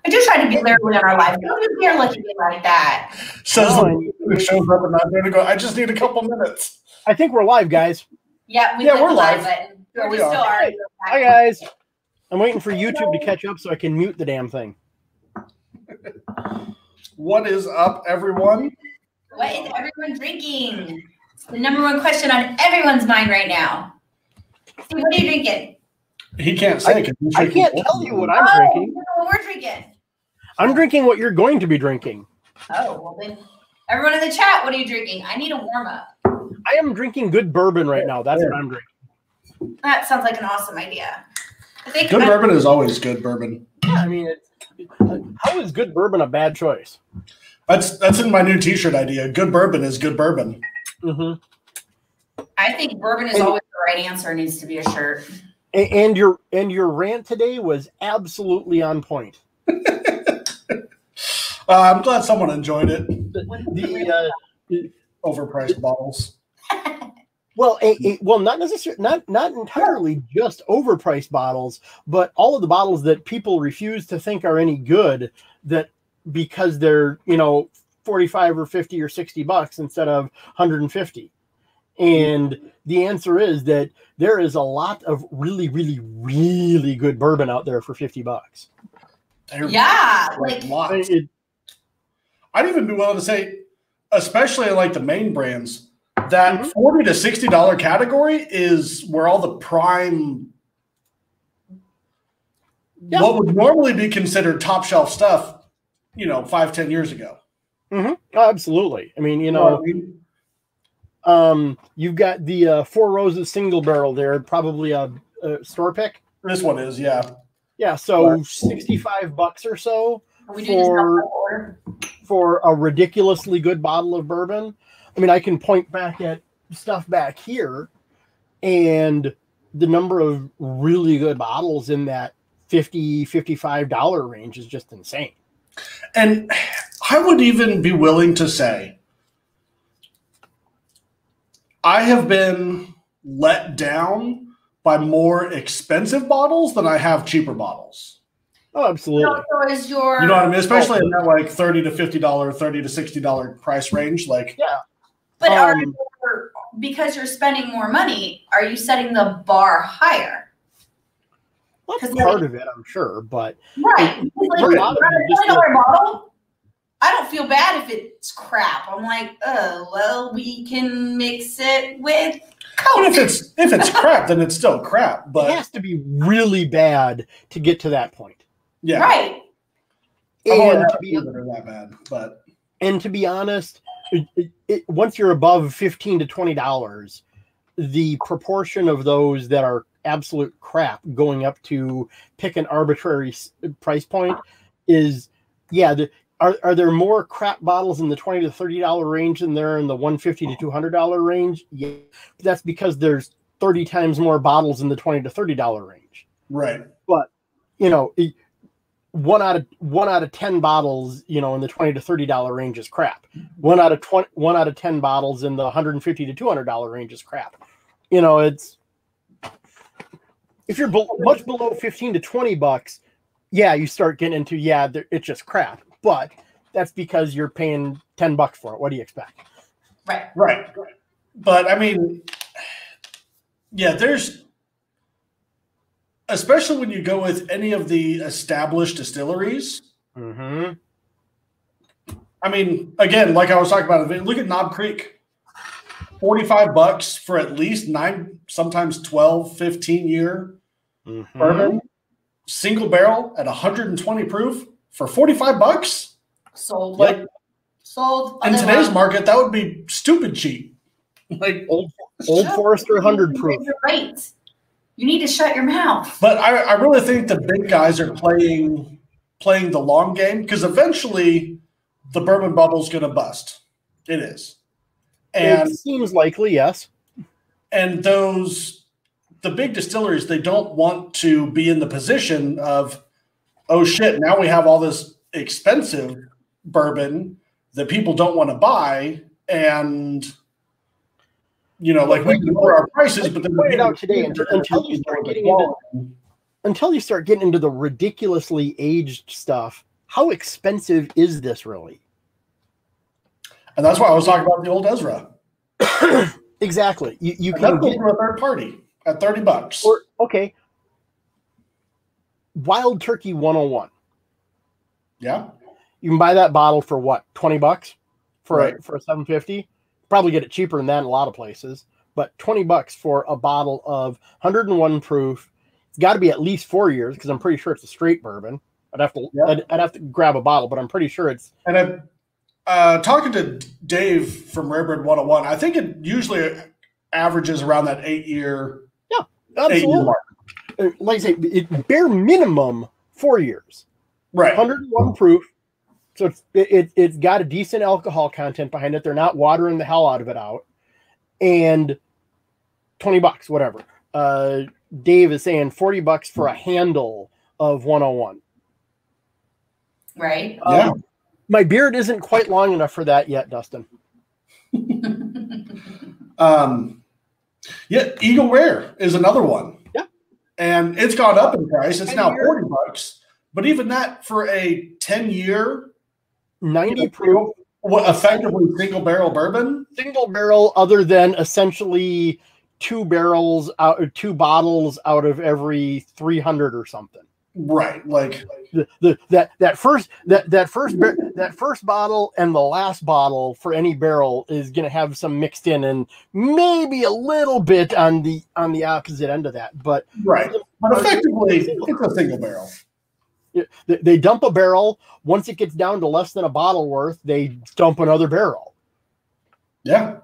I just try to be literally on our life. Don't be here looking at me like that. Says it shows up and I'm going to go, I just need a couple minutes. I think we're live, guys. Yeah, we're live. We're still are. Hi, guys. I'm waiting for YouTube to catch up so I can mute the damn thing. What is up, everyone? What is everyone drinking? It's the number one question on everyone's mind right now. See, what are you drinking? He can't say. I can't tell you what I'm drinking. You know what we're drinking. I'm drinking what you're going to be drinking. Oh, well then, everyone in the chat, what are you drinking? I need a warm-up. I am drinking good bourbon right now. That's what I'm drinking. That sounds like an awesome idea. Good bourbon is always good bourbon. Yeah, I mean, how is good bourbon a bad choice? That's in my new T-shirt idea. Good bourbon is good bourbon. Mm-hmm. I think bourbon is always the right answer. It needs to be a shirt. And your rant today was absolutely on point. I'm glad someone enjoyed it. The overpriced bottles. Well, not necessarily, not entirely just overpriced bottles, but all of the bottles that people refuse to think are any good, that because they're 45 or 50 or $60 instead of 150. And the answer is that there is a lot of really, really, really good bourbon out there for $50. Yeah, I'd even be willing to say, especially like the main brands, that $40 to $60 category is where all the prime, what would normally be considered top shelf stuff, 5-10 years ago. Mm-hmm. Oh, absolutely. I mean, you've got the Four Roses single barrel there, probably a store pick. This one is, yeah. Yeah, so $65 or so for a ridiculously good bottle of bourbon. I mean, I can point back at stuff back here, and the number of really good bottles in that $50, $55 range is just insane. And I would even be willing to say I have been let down by more expensive bottles than I have cheaper bottles. Oh, absolutely. So is your, you know what I mean? Especially in that like $30 to $50, $30 to $60 price range. Like, yeah. But because you're spending more money, are you setting the bar higher? That's part of it, I'm sure, but right. Like, $20 bottle, I don't feel bad if it's crap. I'm like, oh, well, we can mix it with Coke. If it's crap, then it's still crap. But it has to be really bad to get to that point. Yeah. Right. And to be honest, once you're above $15 to $20, the proportion of those that are absolute crap going up to pick an arbitrary price point is, are there more crap bottles in the $20 to $30 range than there in the $150 to $200 range? Yeah, that's because there's 30 times more bottles in the $20 to $30 range. Right. But one out of 10 bottles, in the $20 to $30 range is crap. One out of 10 bottles in the $150 to $200 range is crap. It's, if you're much below $15 to $20, you start getting into it's just crap. But that's because you're paying $10 for it. What do you expect? Right. But I mean, there's, especially when you go with any of the established distilleries. Mm-hmm. I mean, again, like I was talking about, look at Knob Creek. $45 for at least 9, sometimes 12, 15 year bourbon. Single barrel at 120 proof for $45. Sold. Sold. In today's market, that would be stupid cheap. Like Old Forester 100 proof. Right. You need to shut your mouth. But I really think the big guys are playing the long game, because eventually the bourbon bubble is going to bust. It is. And it seems likely, yes. And the big distilleries, they don't want to be in the position of, oh shit, now we have all this expensive bourbon that people don't want to buy, and we can lower our prices, but then today until you start getting into the ridiculously aged stuff, how expensive is this really? And that's why I was talking about the old Ezra. Exactly. You And can that's get to a third party at $30. or okay. Wild Turkey 101. Yeah. You can buy that bottle for what? $20 for Right. for a 750. Probably get it cheaper than that in a lot of places, but $20 for a bottle of 101 proof. It's got to be at least 4 years because I'm pretty sure it's a straight bourbon. I'd have to I'd have to grab a bottle, but I'm pretty sure it's. And talking to Dave from Rarebird 101, I think it usually averages around that 8-year. Yeah, absolutely. Like I say, bare minimum 4 years. Right. 101 proof. So it's got a decent alcohol content behind it. They're not watering the hell out of it out. And $20, whatever. Dave is saying $40 for a handle of 101. Right. Yeah. My beard isn't quite long enough for that yet, Dustin. Yeah, Eagle Rare is another one. Yeah. And it's gone up in price. It's now $40. But even that for a 10-year 90 proof, effectively single barrel bourbon. Single barrel, other than essentially two bottles out of every 300 or something. Right. Like that first bottle and the last bottle for any barrel is going to have some mixed in, and maybe a little bit on the opposite end of that. But right. But effectively, it's a single barrel. They dump a barrel. Once it gets down to less than a bottle worth, they dump another barrel. Yeah.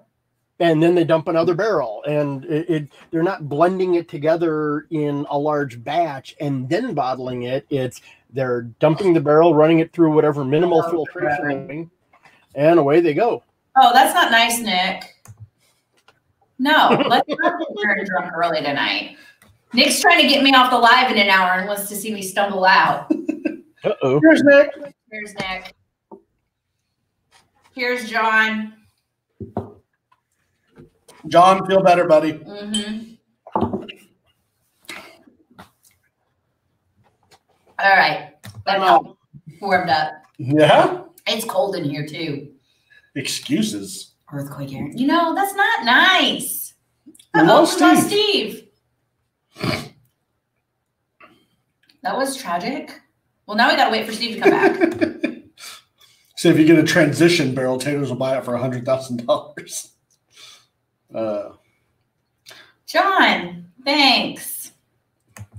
And then they dump another barrel. And they're not blending it together in a large batch and then bottling it. They're dumping the barrel, running it through whatever minimal filtration they're doing, and away they go. Oh, that's not nice, Nick. No, let's not get very drunk early tonight. Nick's trying to get me off the live in an hour and wants to see me stumble out. Uh-oh. Here's Nick. Here's Nick. Here's John. John, feel better, buddy. Mm-hmm. All right. I'm all warmed up. Yeah? It's cold in here, too. Excuses. Earthquake, Aaron. You know, that's not nice. Hello, Steve. That was tragic. Well, now we got to wait for Steve to come back. So if you get a transition barrel, Taters will buy it for $100,000. John, thanks.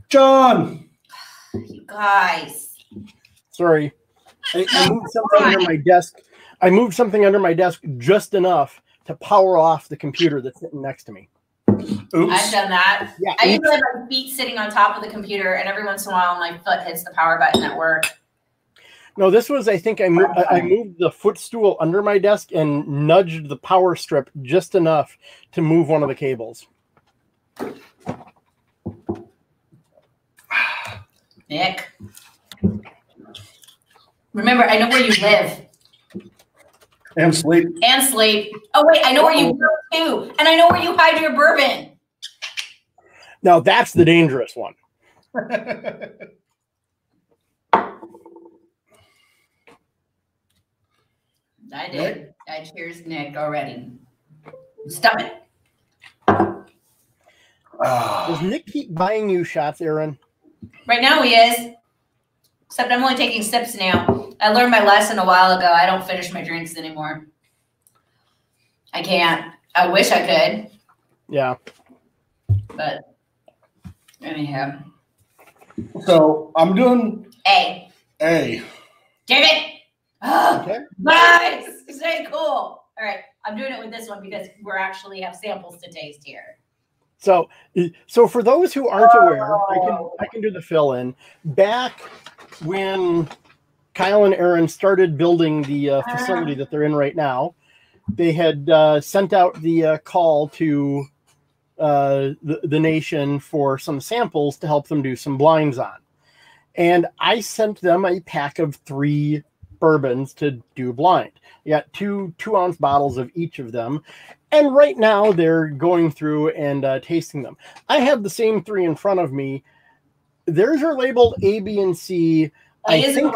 John. You guys. Sorry. I moved something under my desk. I moved something under my desk just enough to power off the computer that's sitting next to me. Oops. I've done that. Yeah, I usually have my feet sitting on top of the computer, and every once in a while my foot hits the power button at work. No, this was, I think I moved the footstool under my desk and nudged the power strip just enough to move one of the cables. Nick. Remember, I know where you live. And sleep. And sleep. Oh, wait, I know where you work, too. And I know where you hide your bourbon. Now, that's the dangerous one. I did. I cheers Nick already. Stop it. Does Nick keep buying you shots, Aaron? Right now he is. Except I'm only taking sips now. I learned my lesson a while ago. I don't finish my drinks anymore. I can't. I wish I could. Yeah. But anyhow. So I'm doing A. A. Damn it. Okay. Nice. Stay cool. All right. I'm doing it with this one because we're actually have samples to taste here. So for those who aren't aware, I can do the fill in. Back when Kyle and Aaron started building the facility that they're in right now, they had sent out the call to the nation for some samples to help them do some blinds on. And I sent them a pack of 3 bourbons to do blind. You got 2-ounce bottles of each of them. And right now they're going through and tasting them. I have the same 3 in front of me. Theirs are labeled A, B, and C. I think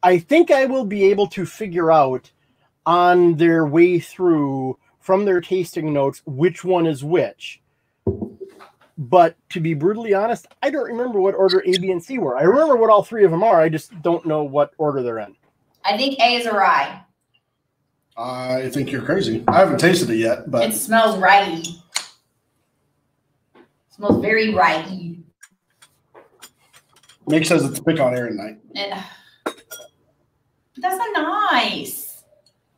I think I will be able to figure out on their way through from their tasting notes which one is which. But to be brutally honest, I don't remember what order A, B, and C were. I remember what all three of them are. I just don't know what order they're in. I think A is a rye. I think you're crazy. I haven't tasted it yet, but it smells rye. Smells very rye. Nick says it's pick on Aaron night. That's not nice.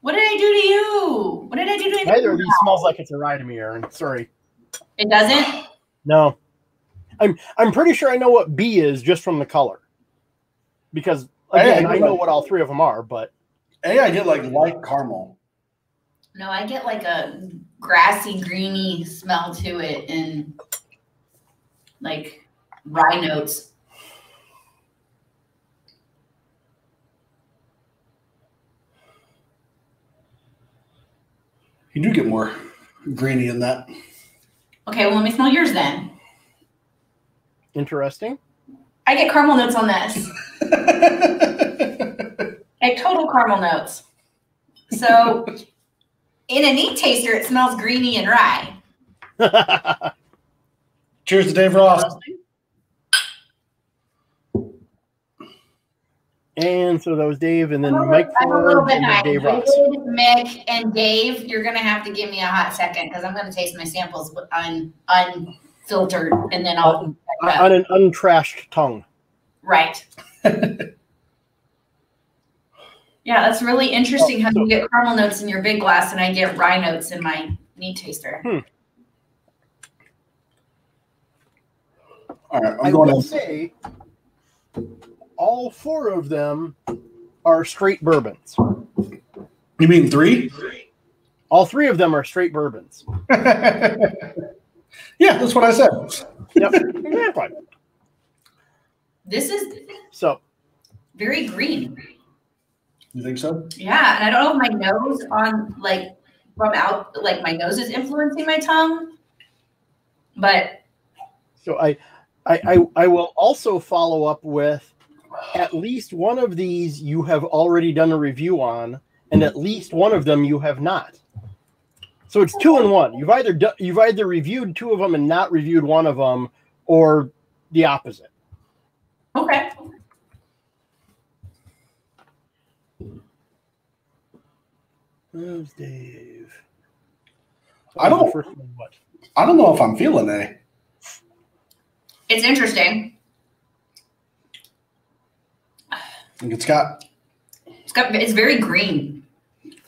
What did I do to you? What did I do to you? Neither of these smells like it's a rye to me, Aaron. Sorry. It doesn't? No. I'm pretty sure I know what B is just from the color. Because again, I know what all three of them are, but I get like light caramel. No, I get like a grassy, greeny smell to it and like rye notes. You do get more greeny in that. Okay, well, let me smell yours then. interesting. I get caramel notes on this. Like total caramel notes. So in a neat taster, it smells greeny and rye. Cheers to Dave Ross. And so that was Dave, and then Mike I'm a little bit and high. Dave Ross. Mick and Dave, you're gonna have to give me a hot second because I'm gonna taste my samples unfiltered, and then I'll on an untrashed tongue. Right. Yeah, that's really interesting how you get caramel notes in your big glass and I get rye notes in my neat taster. All right, I will say all four of them are straight bourbons. You mean three? All three of them are straight bourbons. Yeah, that's what I said. Yep, exactly. This is So very green. You think so? Yeah, and I don't know if my nose on like from out like my nose is influencing my tongue, but so I will also follow up with at least one of these you have already done a review on, and at least one of them you have not. So it's 2 in 1. You've either reviewed 2 of them and not reviewed one of them, or the opposite. okay. Where's Dave? I don't know if I'm feeling A. It's interesting. I think it's It's very green.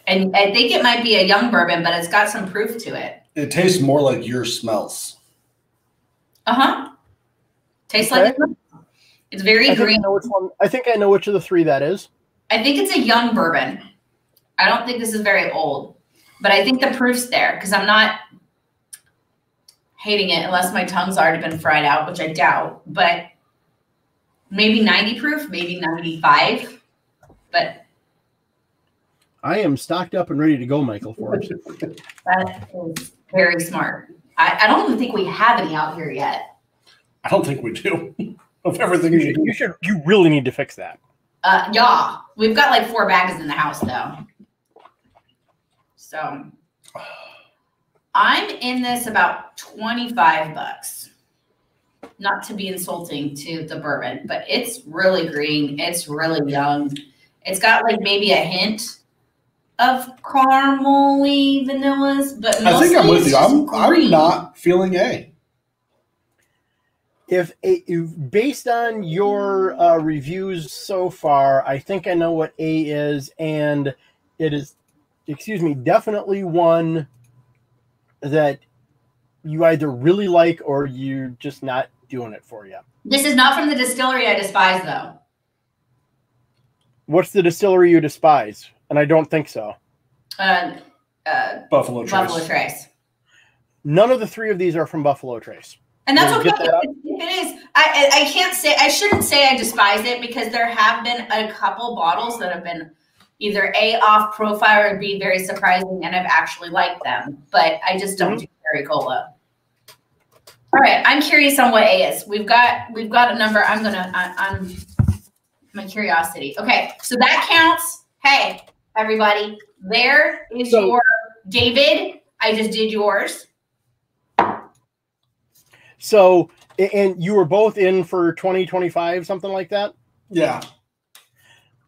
And I think it might be a young bourbon, but it's got some proof to it. It tastes more like your smells. Uh-huh. Tastes like it's very green. I think I know which of the 3 that is. I think it's a young bourbon. I don't think this is very old, but I think the proof's there because I'm not hating it unless my tongue's already been fried out, which I doubt, but maybe 90 proof, maybe 95, but I am stocked up and ready to go, Michael Forbes. that is very smart. I don't even think we have any out here yet. I don't think we do. Of everything you really need to fix that. Yeah, we've got like 4 bags in the house though. So I'm in this about $25. Not to be insulting to the bourbon, but it's really green. It's really young. It's got like maybe a hint of caramely vanillas, but I think I'm with you. I'm not feeling A. If based on your reviews so far, I think I know what A is, and it is, definitely one that you either really like or you're just not doing it for you. This is not from the distillery I despise, though. What's the distillery you despise? And I don't think so. Buffalo Trace. Buffalo Trace. None of the 3 of these are from Buffalo Trace. And that's okay. If it is, I can't say, I shouldn't say I despise it because there have been a couple bottles that have been either A, off profile, or B, very surprising, and I've actually liked them. But I just don't do cherry cola. All right, I'm curious on what A is. We've got a number. I'm My curiosity. Okay, so that counts. Hey, everybody, there is your David. I just did yours. So, and you were both in for 2025, something like that? Yeah.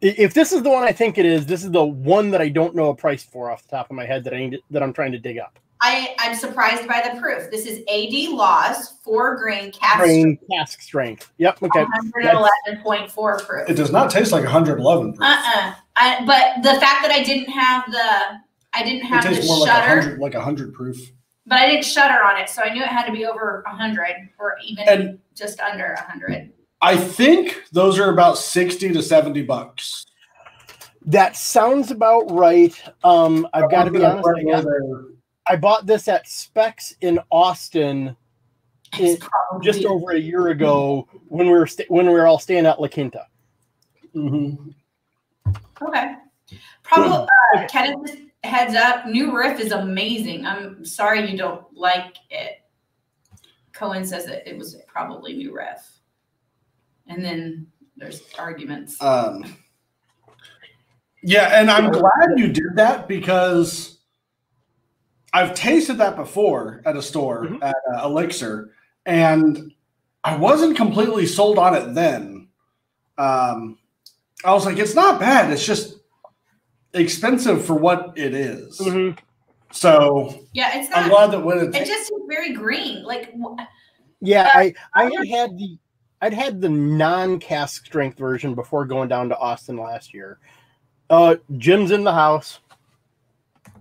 If this is the one I think it is, this is the one that I don't know a price for off the top of my head that I'm trying to dig up. I'm surprised by the proof. This is AD Laws 4-grain cask strength. Yep. Okay. 111.4 proof. It does not taste like 111 proof. But the fact that I didn't have it tastes more shutter, like 100 proof. But I didn't shutter on it, so I knew it had to be over 100 or even just under 100. I think those are about 60 to 70 bucks. That sounds about right. I've got to be honest. I bought this at Specs in Austin just over a year ago when we were all staying at La Quinta. Mm-hmm. Okay. Probably Kenneth, heads up, new riff is amazing. I'm sorry you don't like it. Cohen says that it was probably new riff. And then there's arguments. Yeah, and I'm glad you did that because I've tasted that before at a store at Elixir, and I wasn't completely sold on it then. I was like, it's not bad. It's just expensive for what it is. Mm-hmm. So yeah, it's not. I'm glad that when it just is very green. Like yeah, I'd had the non-cask strength version before going down to Austin last year. Jim's in the house.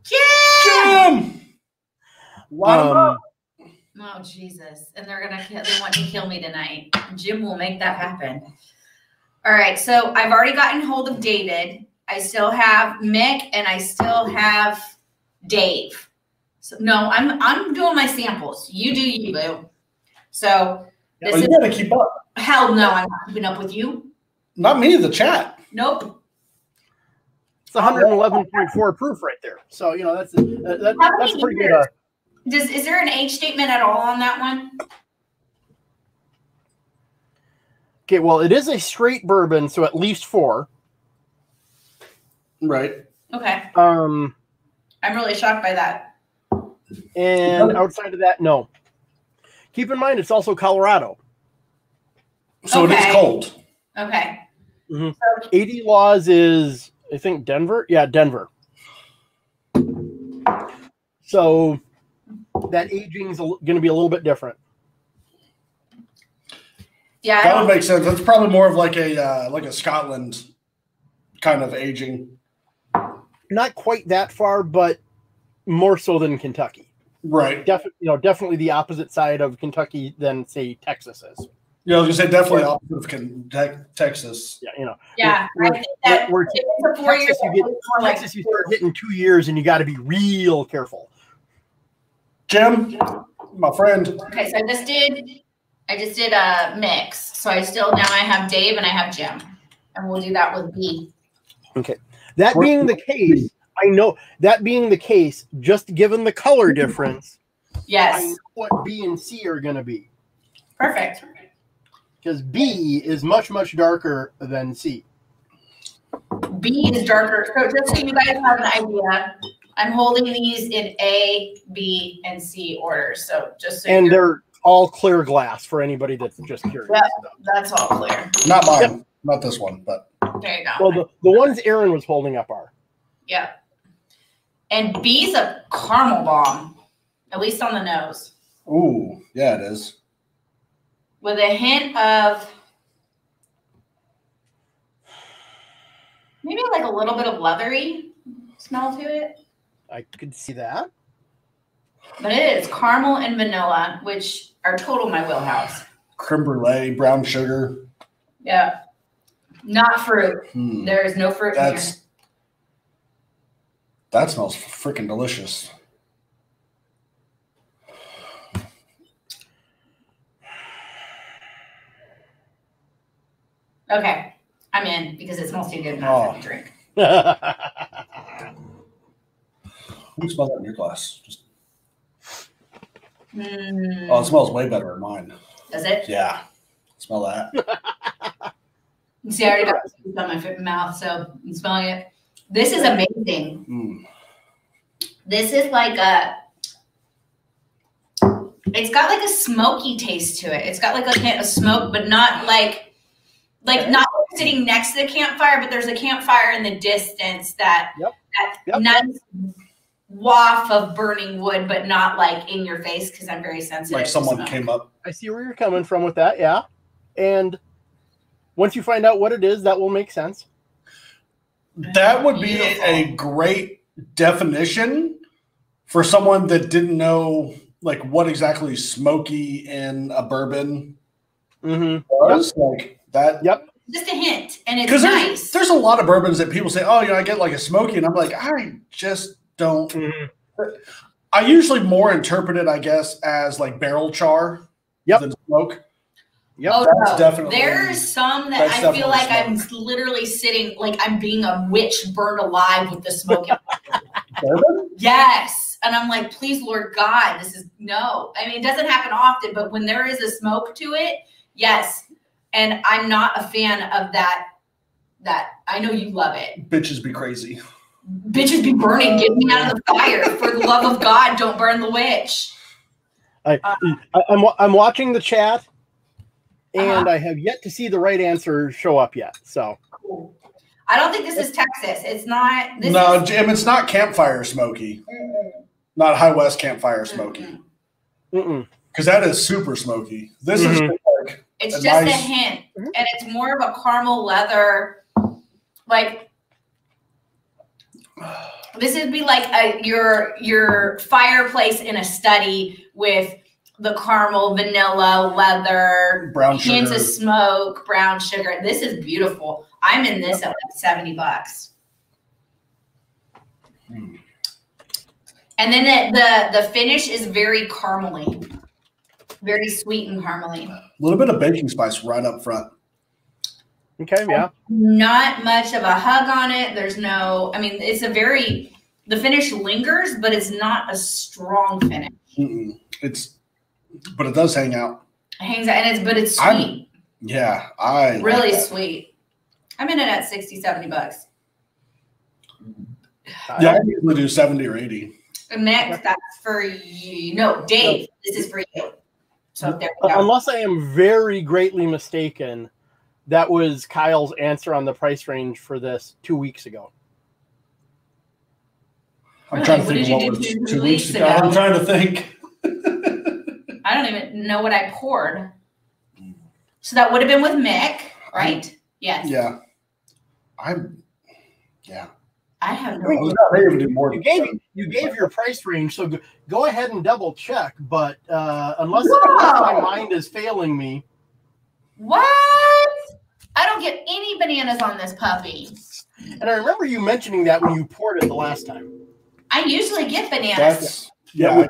Jim! Oh Jesus! And they want to kill me tonight. Jim will make that happen. All right, so I've already gotten hold of David. I still have Mick, and I still have Dave. So no, I'm doing my samples. You do you, boo. So you gotta keep up. Hell no, I'm not keeping up with you. Not me, the chat. Nope. It's 111.4 proof right there. So that's pretty good. Is there an age statement at all on that one? Okay, well, it is a straight bourbon, so at least 4. Right. Okay. I'm really shocked by that. And outside of that, no. Keep in mind, it's also Colorado. So it is cold. Okay. Mm-hmm. So, 80 Laws is, I think, Denver. Yeah, Denver. So that aging is going to be a little bit different. Yeah, that would make sense. That's probably more of like a Scotland kind of aging. Not quite that far, but more so than Kentucky. Right. Definitely the opposite side of Kentucky than say Texas is. Yeah, I was gonna say definitely opposite of Texas. Yeah, Yeah, I think that it's a 4 years. Texas, you start hitting 2 years, and you got to be real careful. Jim, my friend. Okay, so I just did a mix. So I have Dave and I have Jim, and we'll do that with B. Okay, that being the case, I know that being the case, just given the color difference, yes, I know what B and C are going to be. Perfect. Because B is much, much darker than C. B is darker. So just so you guys have an idea, I'm holding these in A, B, and C orders. So just so they're all clear glass for anybody that's just curious. Yep, that's all clear. Not mine. Yep. Not this one, but there you go. Well, the ones Aaron was holding up are. Yeah. And B's a caramel bomb, at least on the nose. Ooh, yeah, it is. With a hint of maybe like a little bit of leathery smell to it. I could see that. But it is caramel and vanilla, which are total my wheelhouse. Creme brulee, brown sugar. Yeah. Not fruit. There is no fruit in here. That smells freaking delicious. Okay. I'm in because it smells too good enough to drink. You smell that in your glass. Oh, it smells way better than mine. Does it? Yeah. Smell that. See, I already got it on my mouth, so I'm smelling it. This is amazing. This is like it's got like a smoky taste to it. It's got like a hint of smoke, but not like not sitting next to the campfire, but there's a campfire in the distance that nice waft of burning wood, but not like in your face because I'm very sensitive. Like someone came up. I see where you're coming from with that, yeah. And once you find out what it is, that will make sense. That would be a great definition for someone that didn't know like what exactly smoky in a bourbon was. Like that. Yep. Just a hint, and it's nice. There's a lot of bourbons that people say, "Oh, I get like a smoky," and I'm like, I just don't. I usually more interpret it, I guess, as like barrel char than smoke. Yep. Oh, no. Definitely. There's some that I feel like I'm literally sitting, like I'm being a witch burned alive with the smoke. Yes. And I'm like, please, Lord God, this is no. I mean, it doesn't happen often, but when there is a smoke to it, yes. And I'm not a fan of that. I know you love it. Bitches be crazy. Bitches be burning. Get me out of the fire. For the love of God, don't burn the witch. I'm watching the chat. And I have yet to see the right answer show up yet. So, I don't think this is Texas. It's not. Jim, it's not campfire smoky. Not High West campfire smoky. Because that is super smoky. This is like it's just a hint, and it's more of a caramel leather. Like this would be like your fireplace in a study with the caramel, vanilla, leather, brown hints sugar. of smoke, brown sugar. This is beautiful. I'm in this at like $70. And then the finish is very caramely, very sweet and caramely. A little bit of baking spice right up front. Okay, yeah. Not much of a hug on it. There's no. I mean, it's the finish lingers, but it's not a strong finish. But it does hang out. It hangs out, but it's sweet. I really sweet. I'm in it at $60-$70. Yeah, I usually do 70 or 80. Mick, that's for you. No, Dave, this is for you. So there we go. Unless I am very greatly mistaken, that was Kyle's answer on the price range for this 2 weeks ago. I'm trying to think what was 2 weeks ago. I'm trying to think. I don't even know what I poured. So that would have been with Mick, right? Yes. Yeah. I have no idea. You gave your price range, so go ahead and double check. But unless my mind is failing me. What? I don't get any bananas on this puppy. And I remember you mentioning that when you poured it the last time. I usually get bananas. Yeah.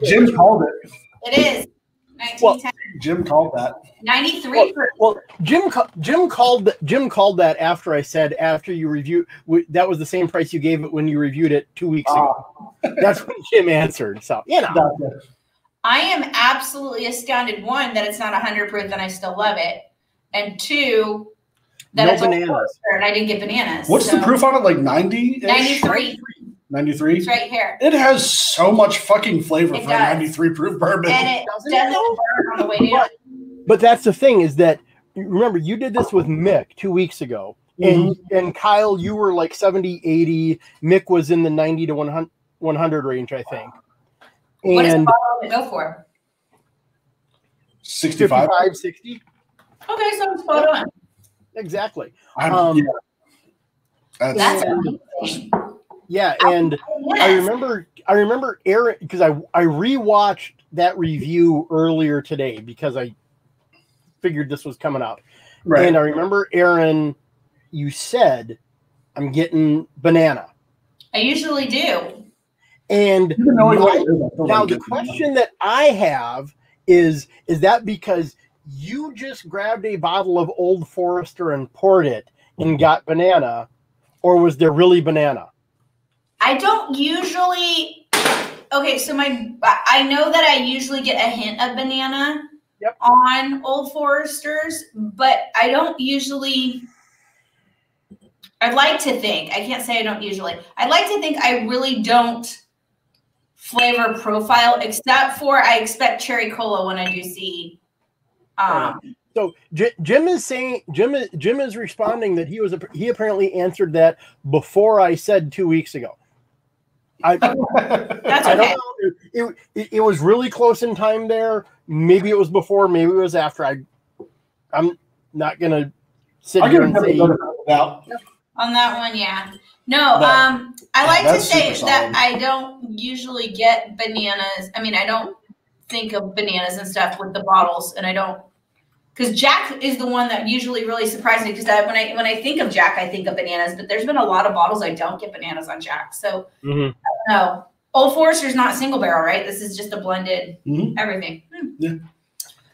Jim called it. It is. 1910. Jim called that. 93. Well, Jim called that after you reviewed. That was the same price you gave it when you reviewed it 2 weeks ago. That's when Jim answered. So I am absolutely astounded. One, that it's not 100 proof, and I still love it, and two, that it's bananas. And I didn't get bananas. What's the proof on it? Like 90? 93. 93? It's right here. It has so much fucking flavor for a 93 proof bourbon. And it doesn't burn on the way down. But that's the thing is that, remember, you did this with Mick 2 weeks ago. And Kyle, you were like 70, 80. Mick was in the 90 to 100 range, I think. What does the bottle go for? 65? 55, 60. Okay, so it's spot on. Exactly. That's amazing. Yeah, and I remember Aaron, because I rewatched that review earlier today because I figured this was coming up. Right. And I remember, Aaron, you said, I'm getting banana. I usually do. And now the question that I have is that because you just grabbed a bottle of Old Forester and poured it and got banana, or was there really banana? I don't usually. Okay, so I know that I usually get a hint of banana, on Old Foresters, but I don't usually. I'd like to think, I can't say I don't usually. I'd like to think I really don't flavor profile, except for I expect cherry cola when I do see. So Jim is saying Jim is responding that he apparently answered that before I said 2 weeks ago. That's okay. I don't know. It was really close in time there. Maybe it was before, maybe it was after. I'm not gonna sit here and say on that one, yeah. No, I like to say that I don't usually get bananas. I mean, I don't think of bananas and stuff with the bottles, and I don't, because Jack is the one that usually really surprised me. Because when I think of Jack, I think of bananas. But there's been a lot of bottles I don't get bananas on Jack. So I don't know. Old Forester's not single barrel, right? This is just a blended everything. Yeah.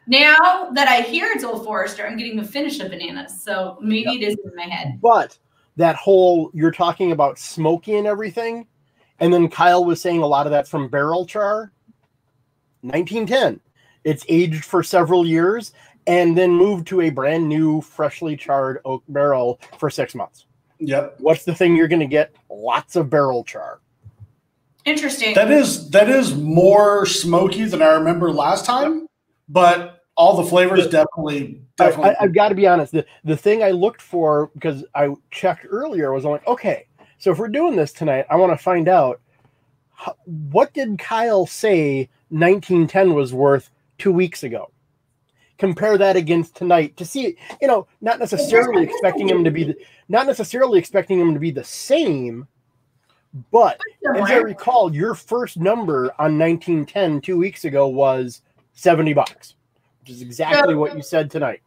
Now that I hear it's Old Forester, I'm getting the finish of bananas. So maybe it is in my head. But that whole, you're talking about smoky and everything, and then Kyle was saying a lot of that's from barrel char. 1910. It's aged for several years and then moved to a brand new, freshly charred oak barrel for 6 months. Yep. What's the thing you're going to get? Lots of barrel char. Interesting. That is more smoky than I remember last time, but all the flavors definitely. I've got to be honest. The thing I looked for, because I checked earlier, was like, okay, so if we're doing this tonight, I want to find out what did Kyle say 1910 was worth 2 weeks ago. Compare that against tonight to see, not necessarily expecting him to be the same, but as I recall, your first number on 1910 2 weeks ago was $70, which is exactly what you said tonight.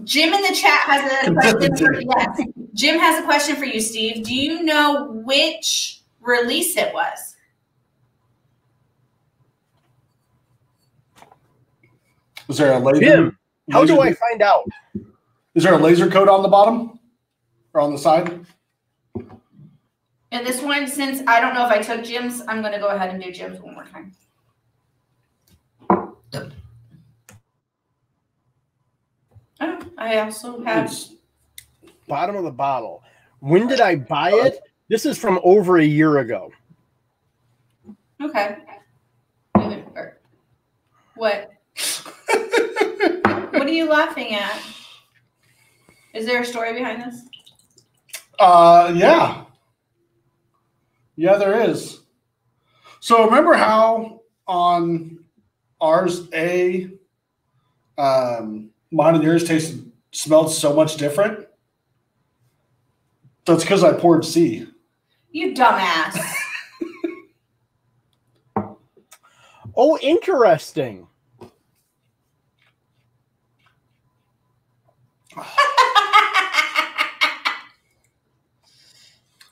Jim in the chat has a question. Yes. Jim has a question for you, Steve. Do you know which release it was? Is there a laser? Jim, how do I find out? Is there a laser code on the bottom or on the side? And this one, since I don't know if I took Jim's, I'm going to go ahead and do Jim's one more time. Oh, I also have bottom of the bottle. When did I buy it? This is from over a year ago. Okay. What? What are you laughing at? Is there a story behind this? Yeah. Yeah, there is. So remember how on ours mine and yours smelled so much different? That's because I poured C. You dumbass. Oh, interesting.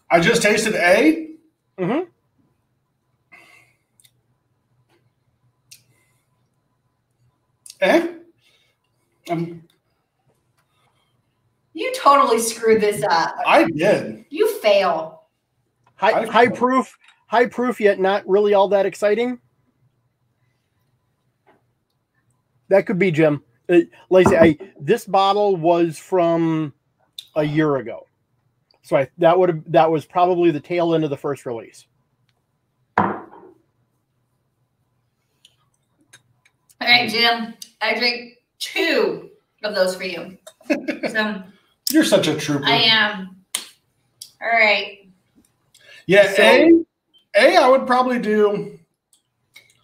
I just tasted A. Mm-hmm. You totally screwed this up. I did. You fail. High proof, yet not really all that exciting. That could be, Jim. Like I say, this bottle was from a year ago, so that was probably the tail end of the first release. All right, Jim. I drank 2 of those for you. So you're such a trooper. I am. All right. Yeah, so, A. I would probably do.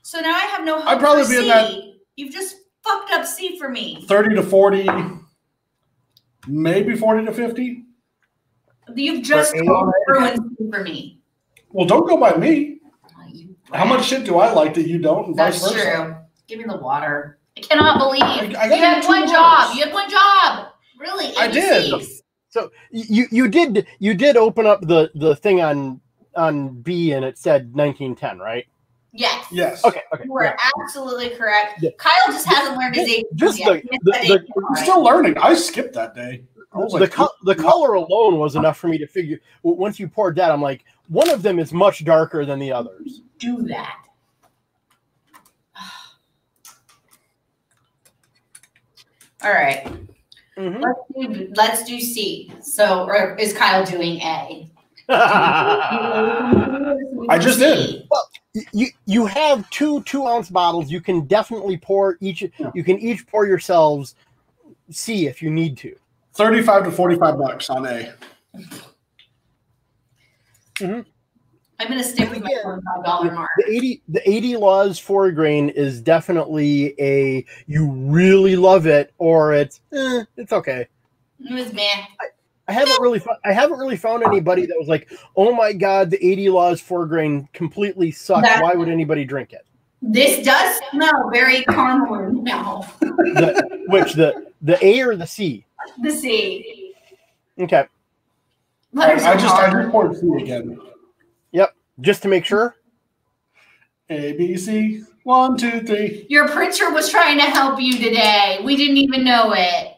So now I have no hope. I'd probably for be C. in that. You've just fucked up C for me. 30 to 40, maybe 40 to 50. You've just ruined C for me. Well, don't go by me. How much shit do I like that you don't? And That's vice versa. True. Give me the water. I cannot believe I you had one job. You had one job. Really? I did. So you did open up the thing on B and it said 1910, right? Yes. Yes. Okay. You are absolutely correct. Yeah. Kyle just hasn't learned his age. I'm still learning. I skipped that day. The color alone was enough for me to figure. Once you poured that, I'm like, one of them is much darker than the others. Do that. All right. Let's do C. So, or is Kyle doing A? I just did. Well, you have two 2-ounce bottles. You can definitely pour each. Yeah. You can each pour yourselves C if you need to. $35 to $45 on A. Mm-hmm. I'm going to stick with my $45 mark. The 80 Laws 4 grain is definitely a you really love it or it's okay. It was meh. I haven't really found anybody that was like, oh my god, the 80 Laws 4 grain completely sucks. Why would anybody drink it? This does smell very caramel now. The A or the C? The C. Okay. I just poured C again. Yep. Just to make sure. A, B, C. 1, 2, 3. Your printer was trying to help you today. We didn't even know it.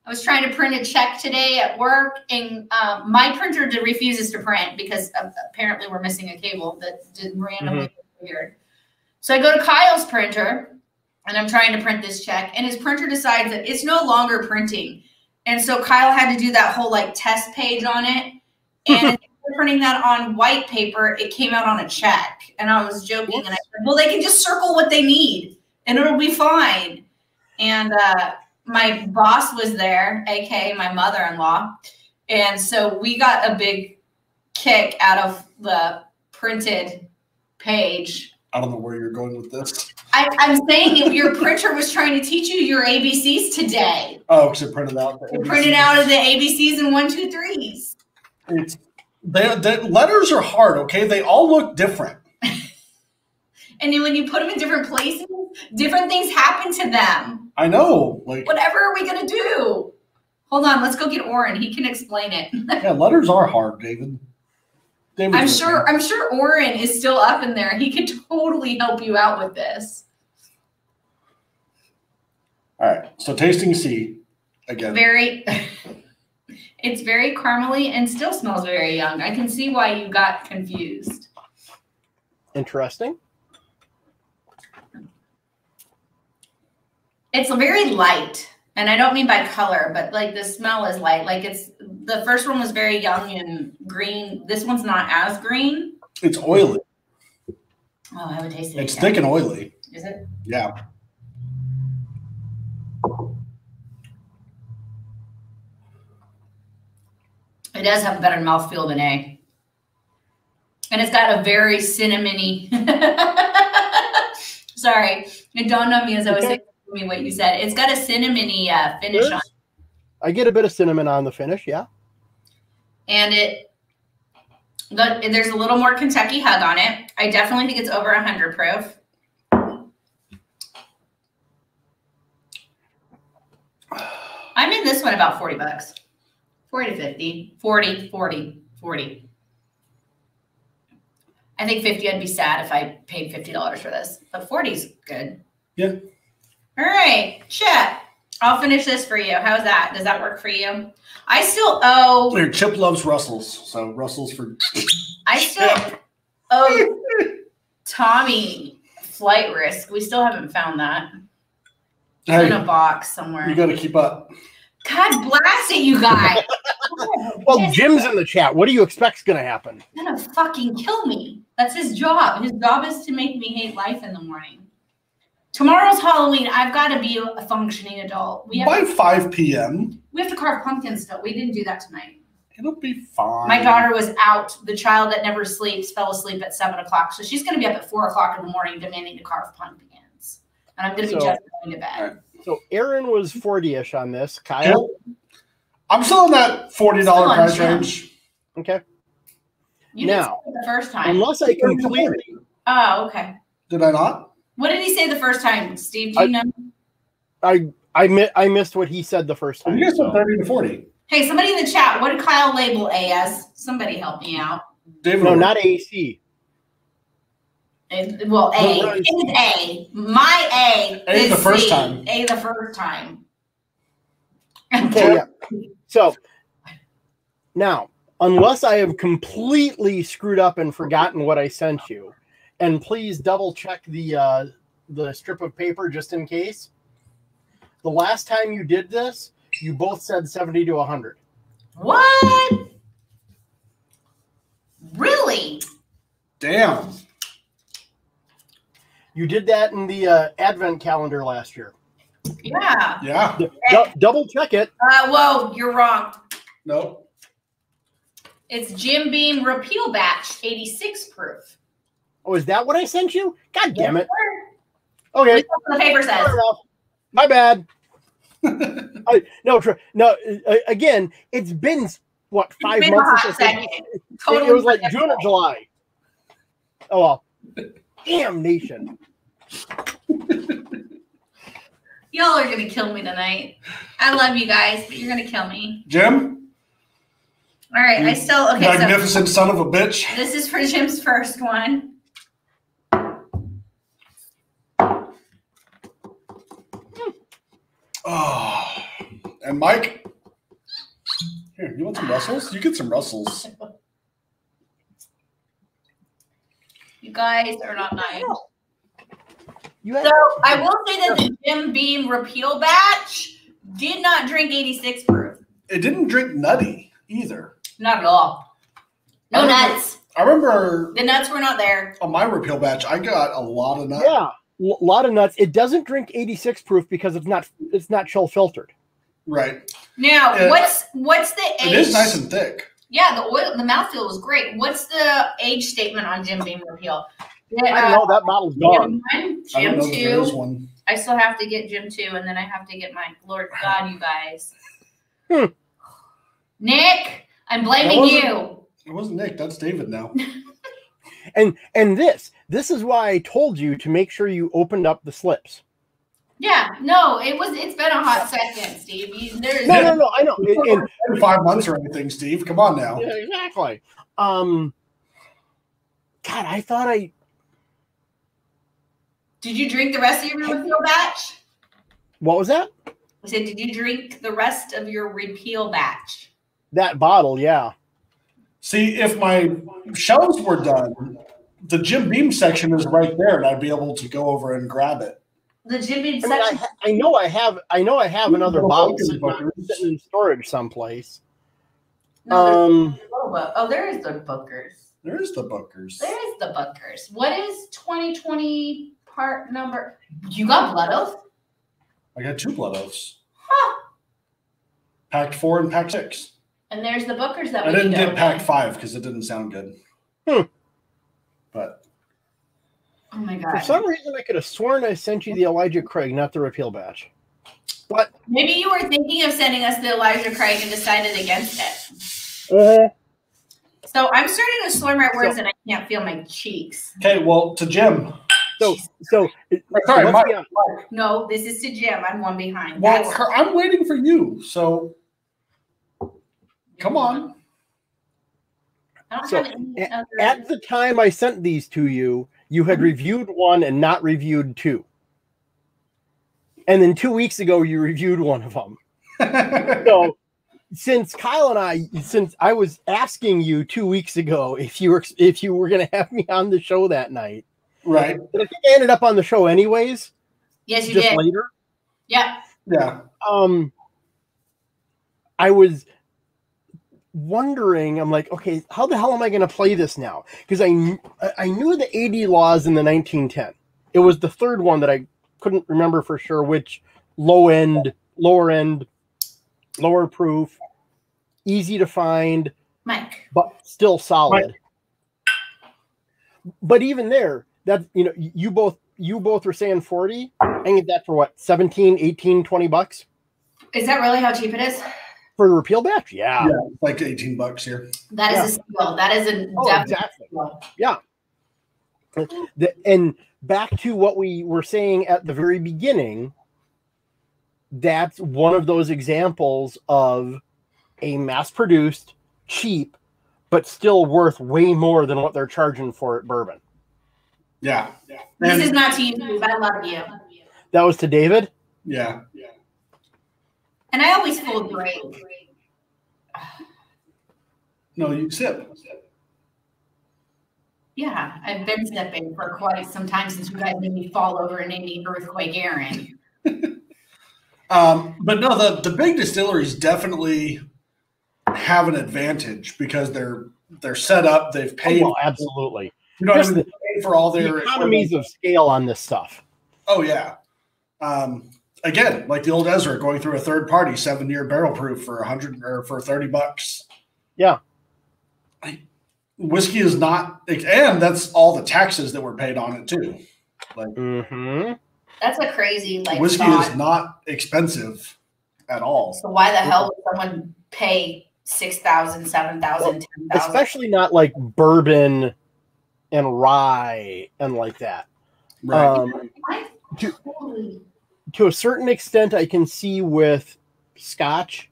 I was trying to print a check today at work, and my printer refuses to print because apparently we're missing a cable that just randomly weird. So I go to Kyle's printer, and I'm trying to print this check, and his printer decides that it's no longer printing. And so Kyle had to do that whole like test page on it, and instead of printing that on white paper, it came out on a check. And I was joking, and I said, well, they can just circle what they need, and it'll be fine. And my boss was there, aka my mother-in-law, and so we got a big kick out of the printed page. I don't know where you're going with this. I'm saying if your printer was trying to teach you your ABCs today. Oh, because it printed out. It printed out of the ABCs and 1, 2, 3s. The letters are hard, okay? They all look different. And then when you put them in different places, different things happen to them. I know. Like, whatever are we gonna do? Hold on, let's go get Oren. He can explain it. Yeah, letters are hard, David. I'm sure Oren is still up in there. He could totally help you out with this. All right. So tasting C again. It's very caramely and still smells very young. I can see why you got confused. Interesting. It's very light, and I don't mean by color, but like the smell is light. Like the first one was very young and green. This one's not as green. It's oily. Oh, I haven't tasted it. It's thick and oily. Is it? Yeah. It does have a better mouthfeel than A. And it's got a very cinnamony. Sorry, it dawned on me as I was saying me what you said. It's got a cinnamony finish on it. I get a bit of cinnamon on the finish, yeah. And there's a little more Kentucky hug on it. I definitely think it's over 100 proof. I'm in this one about $40. 40 to 50. 40. I think 50, I'd be sad if I paid $50 for this. But 40 is good. Yeah. All right, Chip. I'll finish this for you. How's that? Does that work for you? I still owe. Your Chip loves Russell's, so Russell's for. I still owe Tommy flight risk. We still haven't found that. It's in a box somewhere. You got to keep up. God blast it, you guys. Well, Jim's in the chat. What do you expect's going to happen? He's going to fucking kill me. That's his job. His job is to make me hate life in the morning. Tomorrow's Halloween. I've got to be a functioning adult. By 5 p.m. We have to carve pumpkins still. We didn't do that tonight. It'll be fine. My daughter was out. The child that never sleeps fell asleep at 7 o'clock. So she's going to be up at 4 o'clock in the morning demanding to carve pumpkins. And I'm going to be just going to bed. Right. So Aaron was 40-ish on this. Kyle? I'm still in that $40 price range. Okay. You didn't say it the first time. Unless I completely. Oh, okay. Did I not? What did he say the first time, Steve? Do you know? I missed what he said the first time. You guys said 30 to 40. Hey, somebody in the chat, what did Kyle label A as? Somebody help me out. David, no, not AC. Well, A is A. My A is the first C. time. A the first time. Okay, yeah. So now, unless I have completely screwed up and forgotten what I sent you, and please double check the strip of paper just in case. The last time you did this, you both said 70 to 100. What? Really? Damn. You did that in the Advent calendar last year. Yeah. Yeah. Double check it. Whoa, you're wrong. Nope. It's Jim Beam Repeal Batch 86 proof. Oh, is that what I sent you? God damn it. Yes, Okay. that's what the paper says. My bad. Again, it's been, what, 5 It's been a months? hot second. It was like June or July. Oh, well. Damnation. Y'all are going to kill me tonight. I love you guys, but you're going to kill me. Jim? All right, okay. Magnificent son of a bitch. So this is for Jim's first one. Oh, and Mike, here, you want some Russells? You get some Russells. You guys are not nice. So I will say that the Jim Beam Repeal Batch did not drink 86 proof. It didn't drink nutty either. Not at all. No nuts. I remember The nuts were not there. on my repeal batch, I got a lot of nuts. Yeah, a lot of nuts. It doesn't drink 86 proof because it's not chill filtered. Right. Now, what's the age? It is nice and thick. Yeah, the mouthfeel was great. What's the age statement on Jim Beam Repeal? I don't know, that bottle's gone. Jim 1, Jim I don't know if there is 2. one. I still have to get Jim 2, and then I have to get my Lord God, you guys. Nick, I'm blaming you. It wasn't Nick. That's David now. And this is why I told you to make sure you opened up the slips. Yeah, no, it's been a hot second, Steve. No, I know. In 5 months or anything, Steve. Come on now. Yeah, exactly. God, I thought Did you drink the rest of your repeal batch? What was that? I said, did you drink the rest of your repeal batch? That bottle, yeah. See, if my shelves were done, the Jim Beam section is right there, and I'd be able to go over and grab it. The Jim Beam I mean, section. I know I have another bottle sitting in storage someplace. No, there is the Bookers. There is the Bookers. There is the Bookers. What is 2020 part number? You got Blood Oath? I got 2 blood oaths. Huh. Pack 4 and pack 6. And there's the Bookers that I we didn't need to get pack open. 5 because it didn't sound good. But Oh my For God. some reason, I could have sworn I sent you the Elijah Craig, not the repeal batch. But Maybe you were thinking of sending us the Elijah Craig and decided against it. So I'm starting to slur my words and I can't feel my cheeks. okay, well, to Jim. so Sorry, let's Mike. be honest. No, this is to Jim. I'm one behind. Well, I'm waiting for you. So come on. I don't So have any other. at the time I sent these to you, you had reviewed 1 and not reviewed 2. And then 2 weeks ago, you reviewed 1 of them. So since I was asking you 2 weeks ago if you were going to have me on the show that night, Right. but I think I ended up on the show anyways. Yes, you just did. later. Yep. Yeah. I was wondering, I'm like, okay, how the hell am I going to play this now? Because I knew the AD laws in the 1910. It was the third one that I couldn't remember for sure which lower end, lower proof, easy to find, Mike. but still solid. But even there, that you both were saying 40. I can get that for what, 17, 18, 20 bucks Is that really how cheap it is? for the repeal batch? Yeah. Like $18 here. That is a steal. That is a Exactly. Yeah. And back to what we were saying at the very beginning, that's one of those examples of a mass-produced, cheap, but still worth way more than what they're charging for at bourbon. Yeah. This is not to you, but I love you. That was to David? Yeah. And I always full drink. No, you sip. Yeah, I've been sipping for quite some time since you guys made me fall over in any earthquake, Aaron. But no, the big distilleries definitely have an advantage because they're set up. They've paid. Oh, well, absolutely. You know, Just what I mean? They paid for all their economies of scale on this stuff. Oh yeah. Again, like the old Ezra going through a third party 7-year barrel proof for $100 or for $30. Yeah. Whiskey is not, and that's all the taxes that were paid on it too. Like, that's a crazy whiskey thought. is not expensive at all. So why the hell would someone pay $6,000, $7,000, $10,000? Especially not like bourbon and rye and like that. Right. To a certain extent, I can see with Scotch,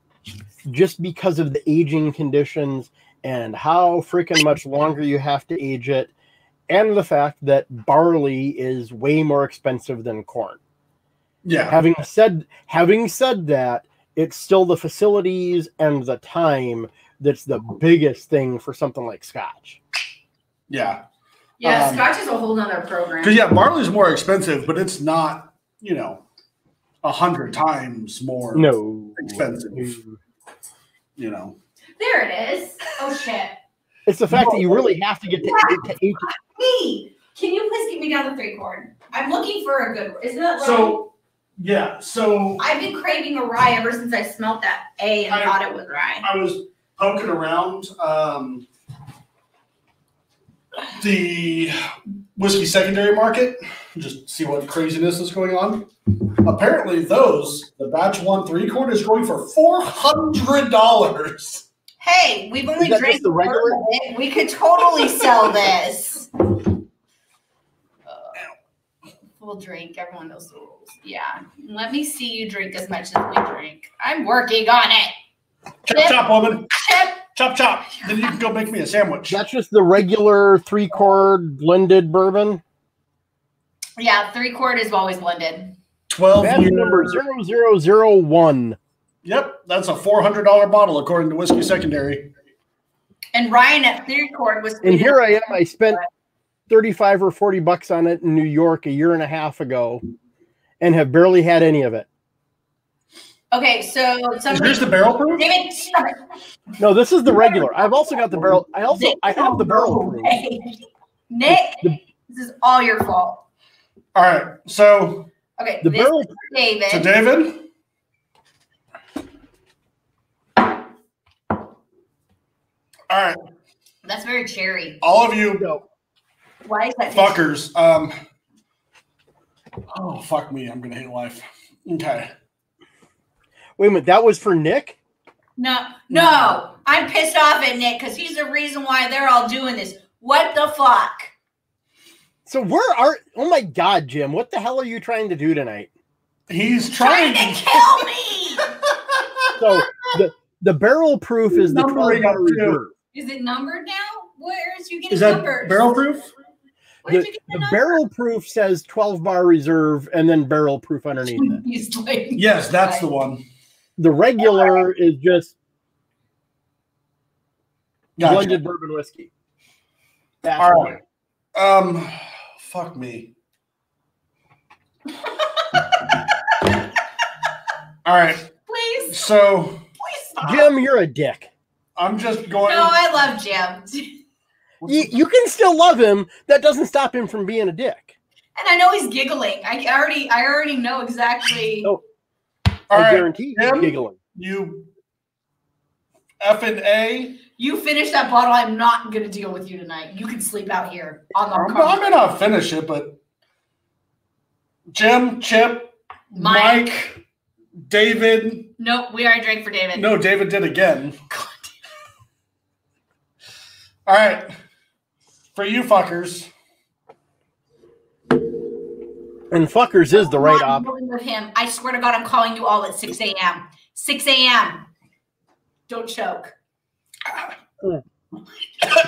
just because of the aging conditions and how freaking much longer you have to age it, and the fact that barley is way more expensive than corn. Yeah. Having said that, it's still the facilities and the time that's the biggest thing for something like Scotch. Yeah. Yeah, Scotch is a whole nother program. Because barley is more expensive, but it's not, 100 times more expensive. There it is. Oh shit. It's the fact that you really have to get to 8. Hey, can you please get me down the 3 chord? I'm looking for a good. Isn't that right? So I've been craving a rye ever since I smelt that A and thought it was rye. I was poking around the whiskey secondary market, just see what craziness is going on. Apparently, the batch 1 3 chord is going for $400. Hey, we've only drank the regular. We could totally sell this. We'll drink. Everyone knows the rules. Yeah. Let me see you drink as much as we drink. I'm working on it. Chop, chop, woman. Chip. Chop, chop. Then you can go make me a sandwich. That's just the regular 3 chord blended bourbon. Yeah, 3 chord is always blended. 12 Batch number 0001. Yep, that's a $400 bottle according to Whiskey Secondary. And Ryan at 3 chord was. And here I am. I spent $35 or $40 on it in New York a year and a half ago, and have barely had any of it. Okay, so Here's the barrel proof. David, stop it. No, this is the regular. I've also got the barrel. I have the barrel proof. Nick, this is all your fault. All right, so Okay, the this barrel is David. to David. All right, That's very cherry. all of you Why is that? fuckers. Oh fuck me, I'm gonna hate life. Okay. Wait a minute, that was for Nick? No, I'm pissed off at Nick because he's the reason why they're all doing this. What the fuck? So oh my God, Jim, what the hell are you trying to do tonight? He's Trying to kill me. So the barrel proof is the 12-bar reserve. Is it numbered now? Where's you getting Is that numbers? barrel proof? Where'd you get The numbers? barrel proof says 12-bar reserve and then barrel proof underneath it. He's like, Yes, that's the one. The regular is just Gotcha. blended bourbon whiskey. That's All why. right. Fuck me. All right. Please, So please stop. Jim, you're a dick. I'm just going. No, I love Jim. You can still love him. That doesn't stop him from being a dick. And I know he's giggling. I already know exactly. Oh, All I right, guarantee he's Jim? giggling. You effing A. You finish that bottle. I'm not going to deal with you tonight. You can sleep out here on the I may not finish it, but Jim, Chip, Mike, David. Nope, we already drank for David. No, David did again. All right. For you fuckers. And fuckers is the right I'm option. not with him. I swear to God, I'm calling you all at 6 a.m. 6 a.m. Don't choke.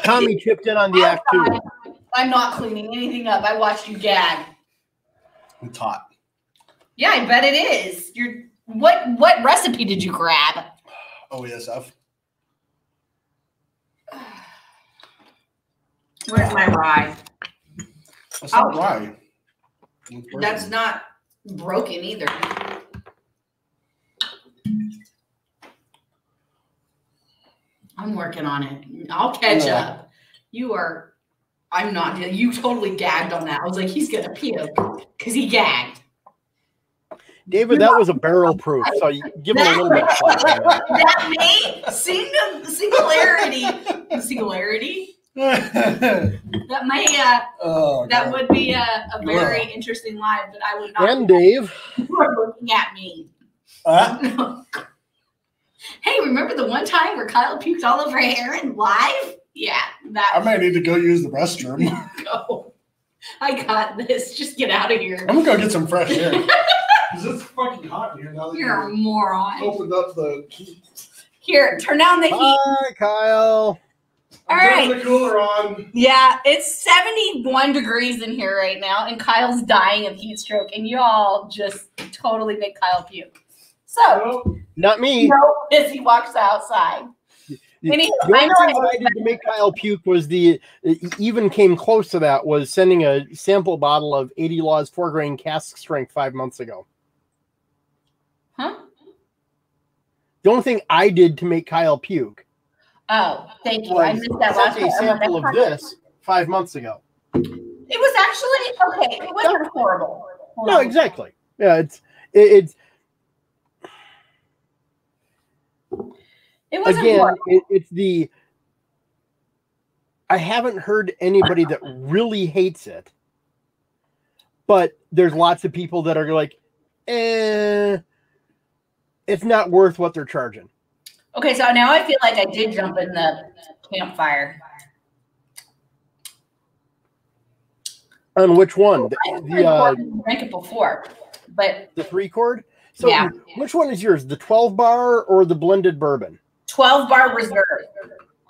Tommy chipped in on the act too. I'm not cleaning anything up. I watched you gag. It's hot. Yeah, I bet it is. What recipe did you grab? OESF. Where's my rye? That's not rye. That's not broken either. I'm working on it. I'll catch up. I'm not. You totally gagged on that. I was like, he's going to puke because he gagged. David, that was a barrel proof, so you give him a little bit of slack on that. That may singularity. That may that would be a very interesting live, but I would not. And Dave, You are looking at me. Hey, remember the one time where Kyle puked all over Aaron live? Yeah, I might need to go use the restroom. Go. I got this. Just get out of here. I'm gonna go get some fresh air. It's fucking hot in here now. You're a moron. Opened up the. Here, turn down the heat. Hi, Kyle. All right. Turn the cooler on. Yeah, it's 71 degrees in here right now, and Kyle's dying of heat stroke, and you all just totally make Kyle puke. So, not me. No, as he walks outside. The only thing that I did to make Kyle puke was even came close to that was sending a sample bottle of 80 Laws 4-grain cask strength 5 months ago. Huh? The only thing I did to make Kyle puke. Oh, thank you. I missed that last a sample of this 5 months ago. It was actually okay. It wasn't horrible. No, exactly. Yeah, it's it wasn't again. horrible. It's the. I haven't heard anybody that really hates it, but there's lots of people that are like, it's not worth what they're charging. Okay, so now I feel like I did jump in the campfire. On which one? I drank it before, but the 3-cord. So yeah. Which one is yours? The 12 bar or the blended bourbon? 12 bar reserve.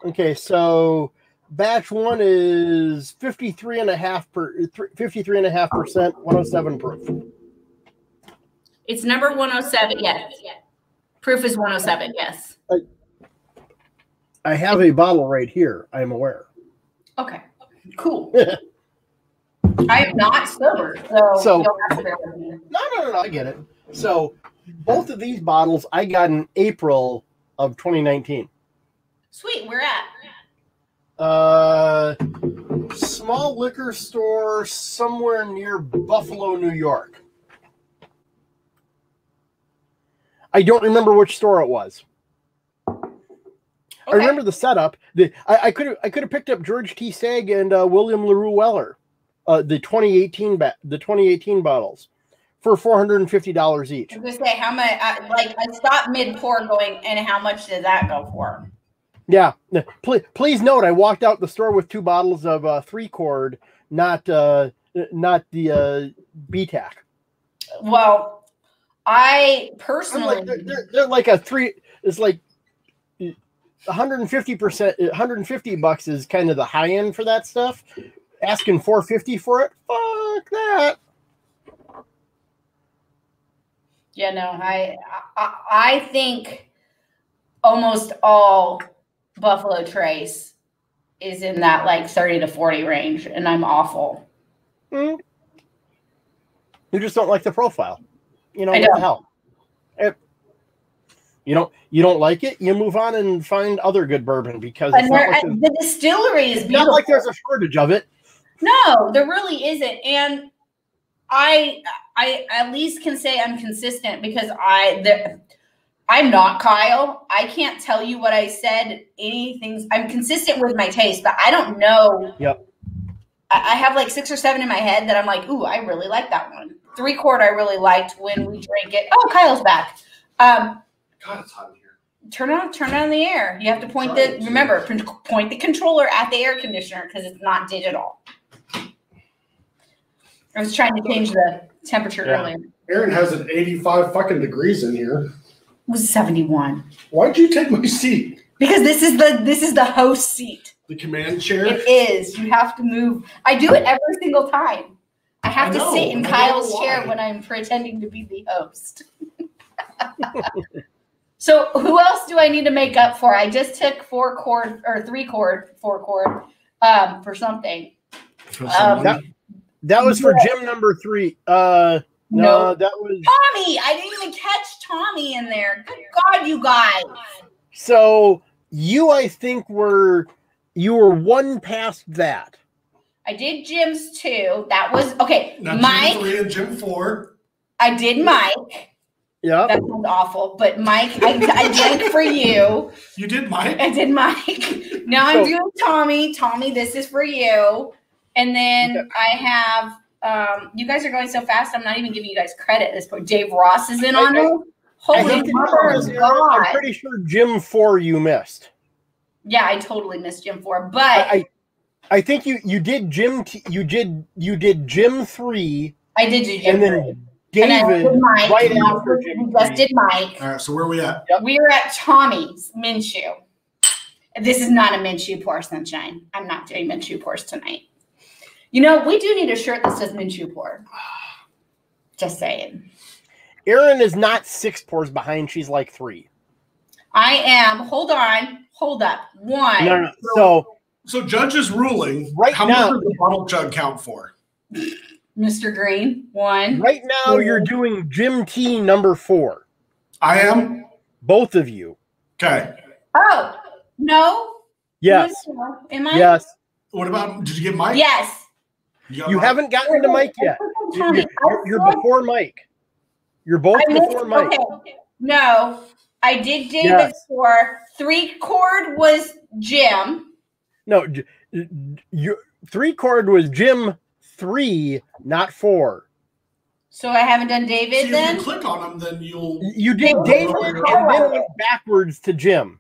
Okay, so batch 1 is 53.5%, 107 proof. It's number 107. Yes. Proof is 107. Yes. I have a bottle right here. I am aware. Okay. Cool. I am not sober, so you'll have to bear with me. No. I get it. So both of these bottles I got in April of 2019. Sweet. Where at? Small liquor store somewhere near Buffalo, New York. I don't remember which store it was. Okay. I remember the setup. I could have picked up George T. Stagg and William LaRue Weller, the 2018 bottles, for $450 each. I was gonna say how much. I stopped mid pour going, and how much did that go for? Yeah. Please note, I walked out the store with 2 bottles of 3-cord, not the BTAC. Well, I personally, they're like a 3. It's like 150%. $150 is kind of the high end for that stuff. Asking $450 for it, fuck that. Yeah, no, I think almost all Buffalo Trace is in that like 30 to 40 range, and I'm awful. You just don't like the profile. You know what the hell? You don't like it. You move on and find other good bourbon because it's not like the distillery is beautiful. Not like there's a shortage of it. No, there really isn't, and I at least can say I'm consistent because I'm not Kyle. I can't tell you what I said. Anything. I'm consistent with my taste, but I don't know. Yep. I have like 6 or 7 in my head that I'm like, ooh, I really like that one. 3-quart I really liked when we drank it. Oh, Kyle's back. God, it's hot in here. Turn on the air. You have to point point the controller at the air conditioner because it's not digital. I was trying to change the temperature earlier. Aaron has an 85 fucking degrees in here. It was 71. Why'd you take my seat? Because this is the host seat. The command chair? It is. You have to move. I do it every single time. I have to sit in Kyle's chair when I'm pretending to be the host. So who else do I need to make up for? I just took 4-quart or 3-quart, 4-quart for something. That was for gym number 3. No, that was Tommy. I didn't even catch Tommy in there. Good God, you guys. So You, I think, were one past that. I did Jim's 2. That was okay. Now, Mike. Jim 3 and Jim 4. I did Mike. Yeah. That was awful. But Mike, I drank for you. You did Mike? I did Mike. Now I'm doing Tommy. Tommy, this is for you. And then I have, you guys are going so fast, I'm not even giving you guys credit at this point. Dave Ross is in on it. Holy mother of God. I'm pretty sure Jim 4 you missed. Yeah, I totally missed Jim 4. But I think you did Jim you did Jim 3. I did do Jim 3. Then David Mike, right after Jim 3. We just did Mike. All right, so where are we at? Yep. We are at Tommy's Minshew. This is not a Minshew pour, Sunshine. I'm not doing Minshew pours tonight. You know, we do need a shirt that says Minshew pour. Just saying. Erin is not 6 pours behind. She's like 3. I am. Hold on. Hold up. 1. No. So Judge is ruling. Right how now, much does the bottle chug count for? Mr. Green, 1. Right now, you're doing Jim T number 4. I am? Both of you. Okay. Oh, no? Yes. Am I? Yes. What about, did you get Mike? Yes. You haven't gotten to Mike yet. You're before Mike. You're both before Mike. Okay. No, I did David's for 3 chord was Jim. No, 3 chord was Jim 3, not 4. So I haven't done David then? If you click on them, then you'll... You did David and then went backwards to Jim.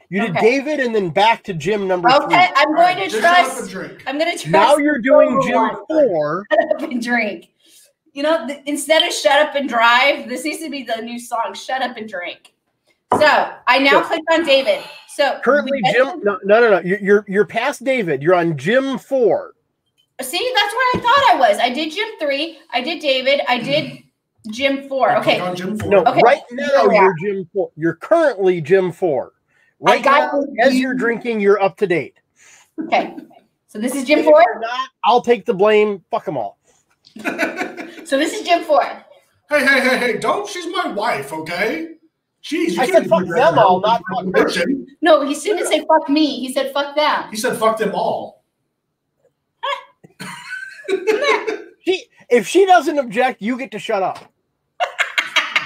You did David and then back to Jim number 3. Okay, I'm going to trust. I'm going to trust. Now you're doing Jim 4. Shut up and drink. You know, instead of shut up and drive, this needs to be the new song, Shut Up and Drink. So I now clicked on David. So currently Jim, no. You're past David. You're on Jim 4. See, that's where I thought I was. I did Jim 3. I did David. I did Jim 4. Okay. On Jim 4. No, right now you're Jim 4. You're currently Jim 4. Right now, as you're drinking, you're up to date. Okay. So this is Jim 4? Not, I'll take the blame. Fuck them all. So this is Jim 4. Hey, don't. She's my wife, okay? Jeez, I said fuck them all, not fuck her. No, he didn't say fuck me. He said fuck them. He said fuck them all. If she doesn't object, you get to shut up.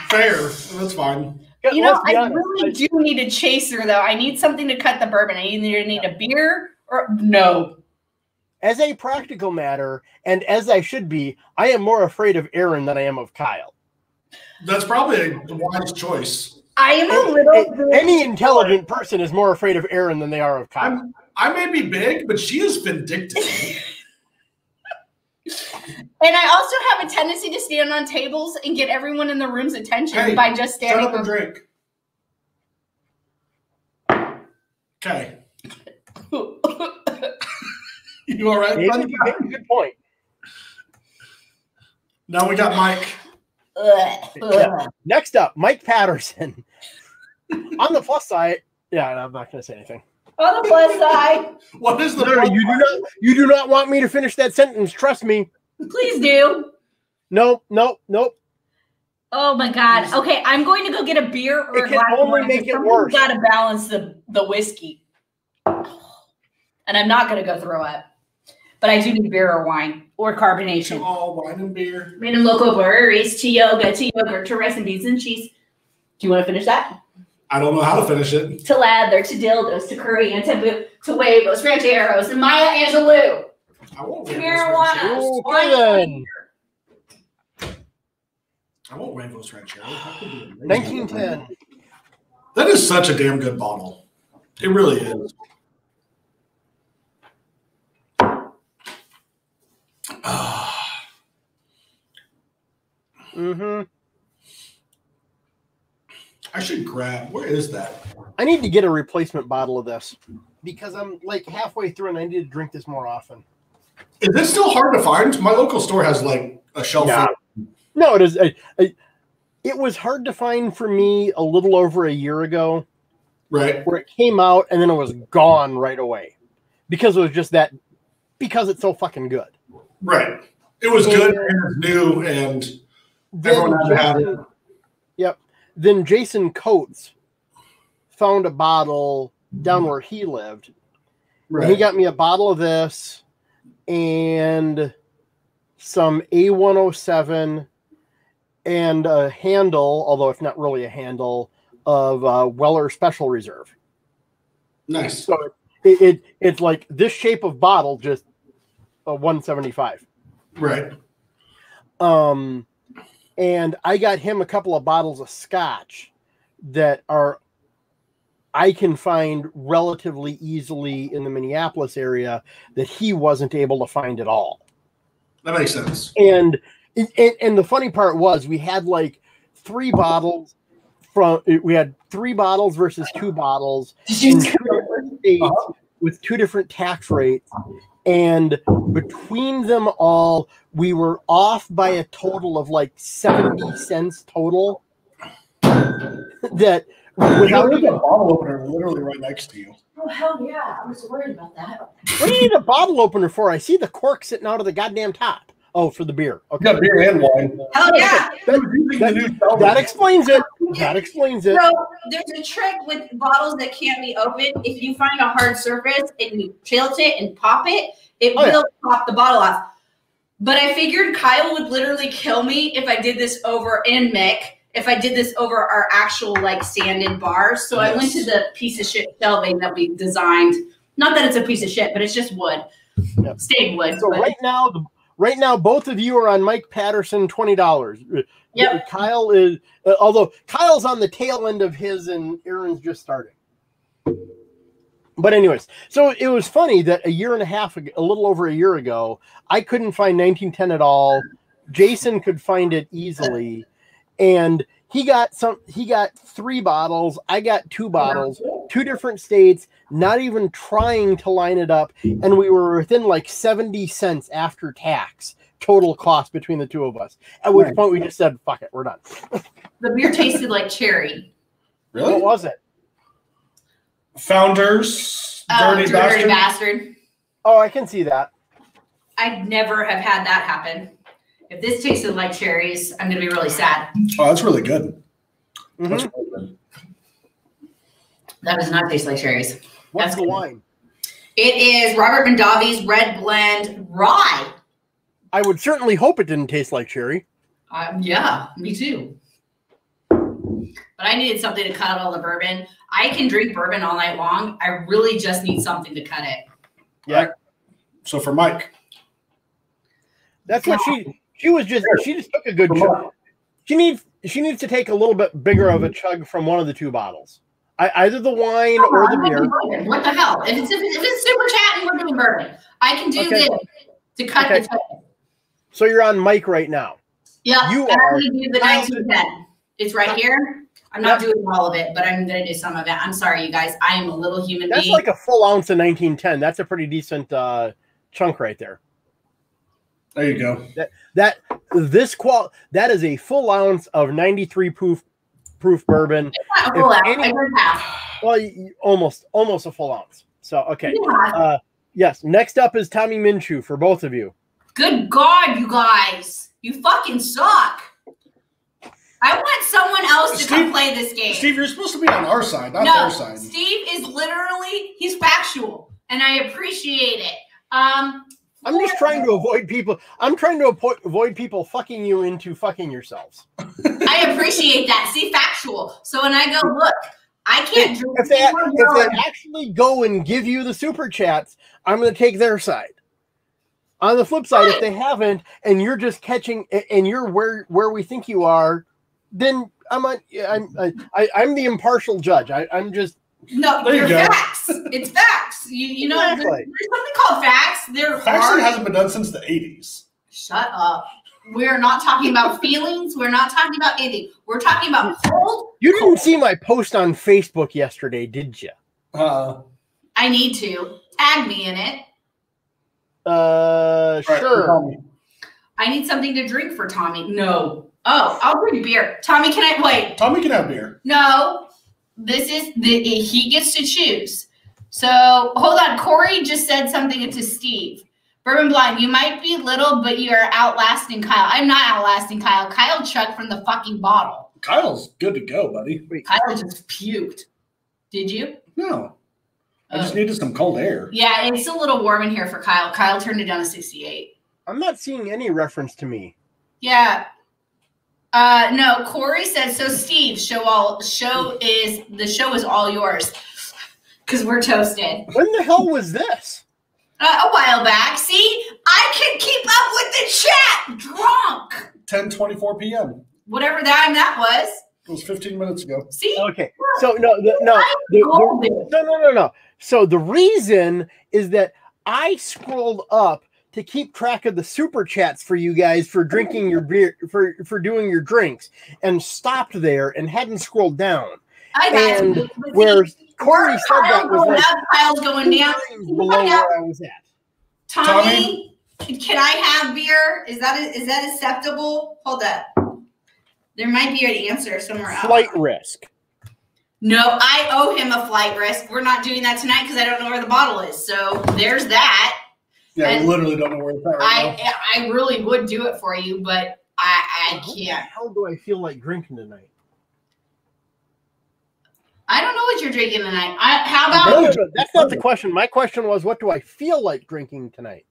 Fair. That's fine. You know, I really do need a chaser, though. I need something to cut the bourbon. I either need a beer or no. As a practical matter, and as I should be, I am more afraid of Aaron than I am of Kyle. That's probably a wise choice. I am a little... Any intelligent person is more afraid of Aaron than they are of Kyle. I may be big, but she is vindictive. And I also have a tendency to stand on tables and get everyone in the room's attention by just standing. Shut up and drink. Okay. You all right? Good point. Now we got Mike. Next up, Mike Patterson. On the plus side, I'm not going to say anything. On the plus side, what is the? No, you do not want me to finish that sentence. Trust me. Please do. Nope. Oh my God. Okay, I'm going to go get a beer or a glass of wine. Make it worse. Got to balance the whiskey, and I'm not going to go throw up. But I do need beer or wine or carbonation. All wine and beer. Random local breweries to yoga, to yogurt, to rice and beans and cheese. Do you want to finish that? I don't know how to finish it. To lather, to dildos, to Korean, to huevos, rancheros, and Maya Angelou. I won't marijuana. I won't Rainbow's Ranchero. 1910. That is such a damn good bottle. It really is. I should grab. Where is that? I need to get a replacement bottle of this because I'm like halfway through and I need to drink this more often. Is this still hard to find? My local store has like a shelf. No, it is. It was hard to find for me a little over a year ago. Right. Where it came out and then it was gone right away because it was just that, because it's so fucking good. Right. It was good and it was new and everyone had to have it. Yep. Then Jason Coates found a bottle down where he lived. Right. And he got me a bottle of this and some A107 and a handle, although it's not really a handle, of Weller Special Reserve. Nice. So it's like this shape of bottle, just a 175. Right. And I got him a couple of bottles of scotch that I can find relatively easily in the Minneapolis area that he wasn't able to find at all. That makes sense. And the funny part was we had like 3 bottles versus 2 bottles in 2 different states with 2 different tax rates. And between them all, we were off by a total of like 70 cents total. That without there's a bottle opener literally right next to you. Oh, hell yeah. I was worried about that. What do you need a bottle opener for? I see the cork sitting out of the goddamn top. Oh, for the beer. Okay. You got beer and wine. Hell yeah. That explains it. That explains it. So there's a trick with bottles that can't be opened. If you find a hard surface and you tilt it and pop it, it will pop the bottle off. But I figured Kyle would literally kill me if I did this over, and Mick, if I did this over our actual like sanded bars. So I went to the piece of shit shelving that we designed. Not that it's a piece of shit, but it's just wood. Yep. Stained wood. So right now, both of you are on Mike Patterson, $20. Yep. Kyle is, although Kyle's on the tail end of his and Aaron's just starting. But anyways, so it was funny that a little over a year ago, I couldn't find 1910 at all. Jason could find it easily. And he got 3 bottles. I got 2 bottles, 2 different states, not even trying to line it up. And we were within like 70 cents after tax total cost between the 2 of us. At which point we just said, fuck it, we're done. The beer tasted like cherry. Really? What was it? Founders, Dirty Bastard. Oh, I can see that. I'd never have had that happen. If this tasted like cherries, I'm going to be really sad. Oh, that's really good. Mm-hmm. That's really good. That does not taste like cherries. What's the wine? It is Robert Mondavi's Red Blend Rye. I would certainly hope it didn't taste like cherry. Yeah, me too. But I needed something to cut all the bourbon. I can drink bourbon all night long. I really just need something to cut it. Yeah. Right. So for Mike. That's what she just took a good chug. She needs to take a little bit bigger of a chug from one of the 2 bottles. Either the wine or the beer. What the hell? If it's super chat and we're doing bourbon, I can do this to cut the total. So you're on Mike right now. Yeah, you I'm are. going to do the 1910. It's right here. I'm not doing all of it, but I'm going to do some of it. I'm sorry, you guys. I am a little human being. That's like a full ounce of 1910. That's a pretty decent chunk right there. There you go. That is a full ounce of 93 proof bourbon. It's not a full ounce. I heard half. Well, almost a full ounce. So okay. Yeah. Yes. Next up is Tommy Minshew for both of you. Good God, you guys! You fucking suck. I want someone else to come play this game. Steve, you're supposed to be on our side, not their side. Steve is he's factual, and I appreciate it. I'm just trying to avoid people. I'm trying to avoid people fucking you into fucking yourselves. I appreciate that. See, factual. So when I go, look, I can't drink. If they actually go and give you the super chats, I'm going to take their side. On the flip side, if they haven't, and you're just catching, and you're where we think you are, then I'm the impartial judge. I'm just. No, they're facts. It's facts. You know, exactly. There's something called facts. Facts hasn't been done since the 80s. Shut up. We're not talking about feelings. We're not talking about anything. We're talking about cold. You didn't see my post on Facebook yesterday, did you? I need to. Tag me in it. Sure. I need something to drink for Tommy. No. Oh, I'll drink beer. Tommy, can I wait? Tommy can have beer. No. He gets to choose. So hold on. Corey just said something to Steve. Bourbon Blind, you might be little, but you are outlasting Kyle. I'm not outlasting Kyle. Kyle chugged from the fucking bottle. Kyle's good to go, buddy. Kyle just puked. Did you? No. I just needed some cold air. Yeah, it's a little warm in here for Kyle. Kyle turned it down to 68. I'm not seeing any reference to me. Yeah. No, Corey says, so Steve, the show is all yours. Because we're toasted. When the hell was this? A while back. See? I can keep up with the chat. Drunk. 10:24 p.m. Whatever time that was. It was 15 minutes ago. See? Okay. So no. So the reason is that I scrolled up to keep track of the super chats for you guys for drinking your beer, for doing your drinks, and stopped there and hadn't scrolled down. And where Corey said that was like Kyle's going down below where I was at. Tommy, can I have beer? Is that acceptable? Hold up. There might be an answer somewhere else. Flight risk. No, I owe him a flight risk. We're not doing that tonight because I don't know where the bottle is. So there's that. Yeah, I literally don't know where it's at right now. I really would do it for you, but I can't. How do I feel like drinking tonight? I don't know what you're drinking tonight. How about? No, that's not the question. My question was, what do I feel like drinking tonight?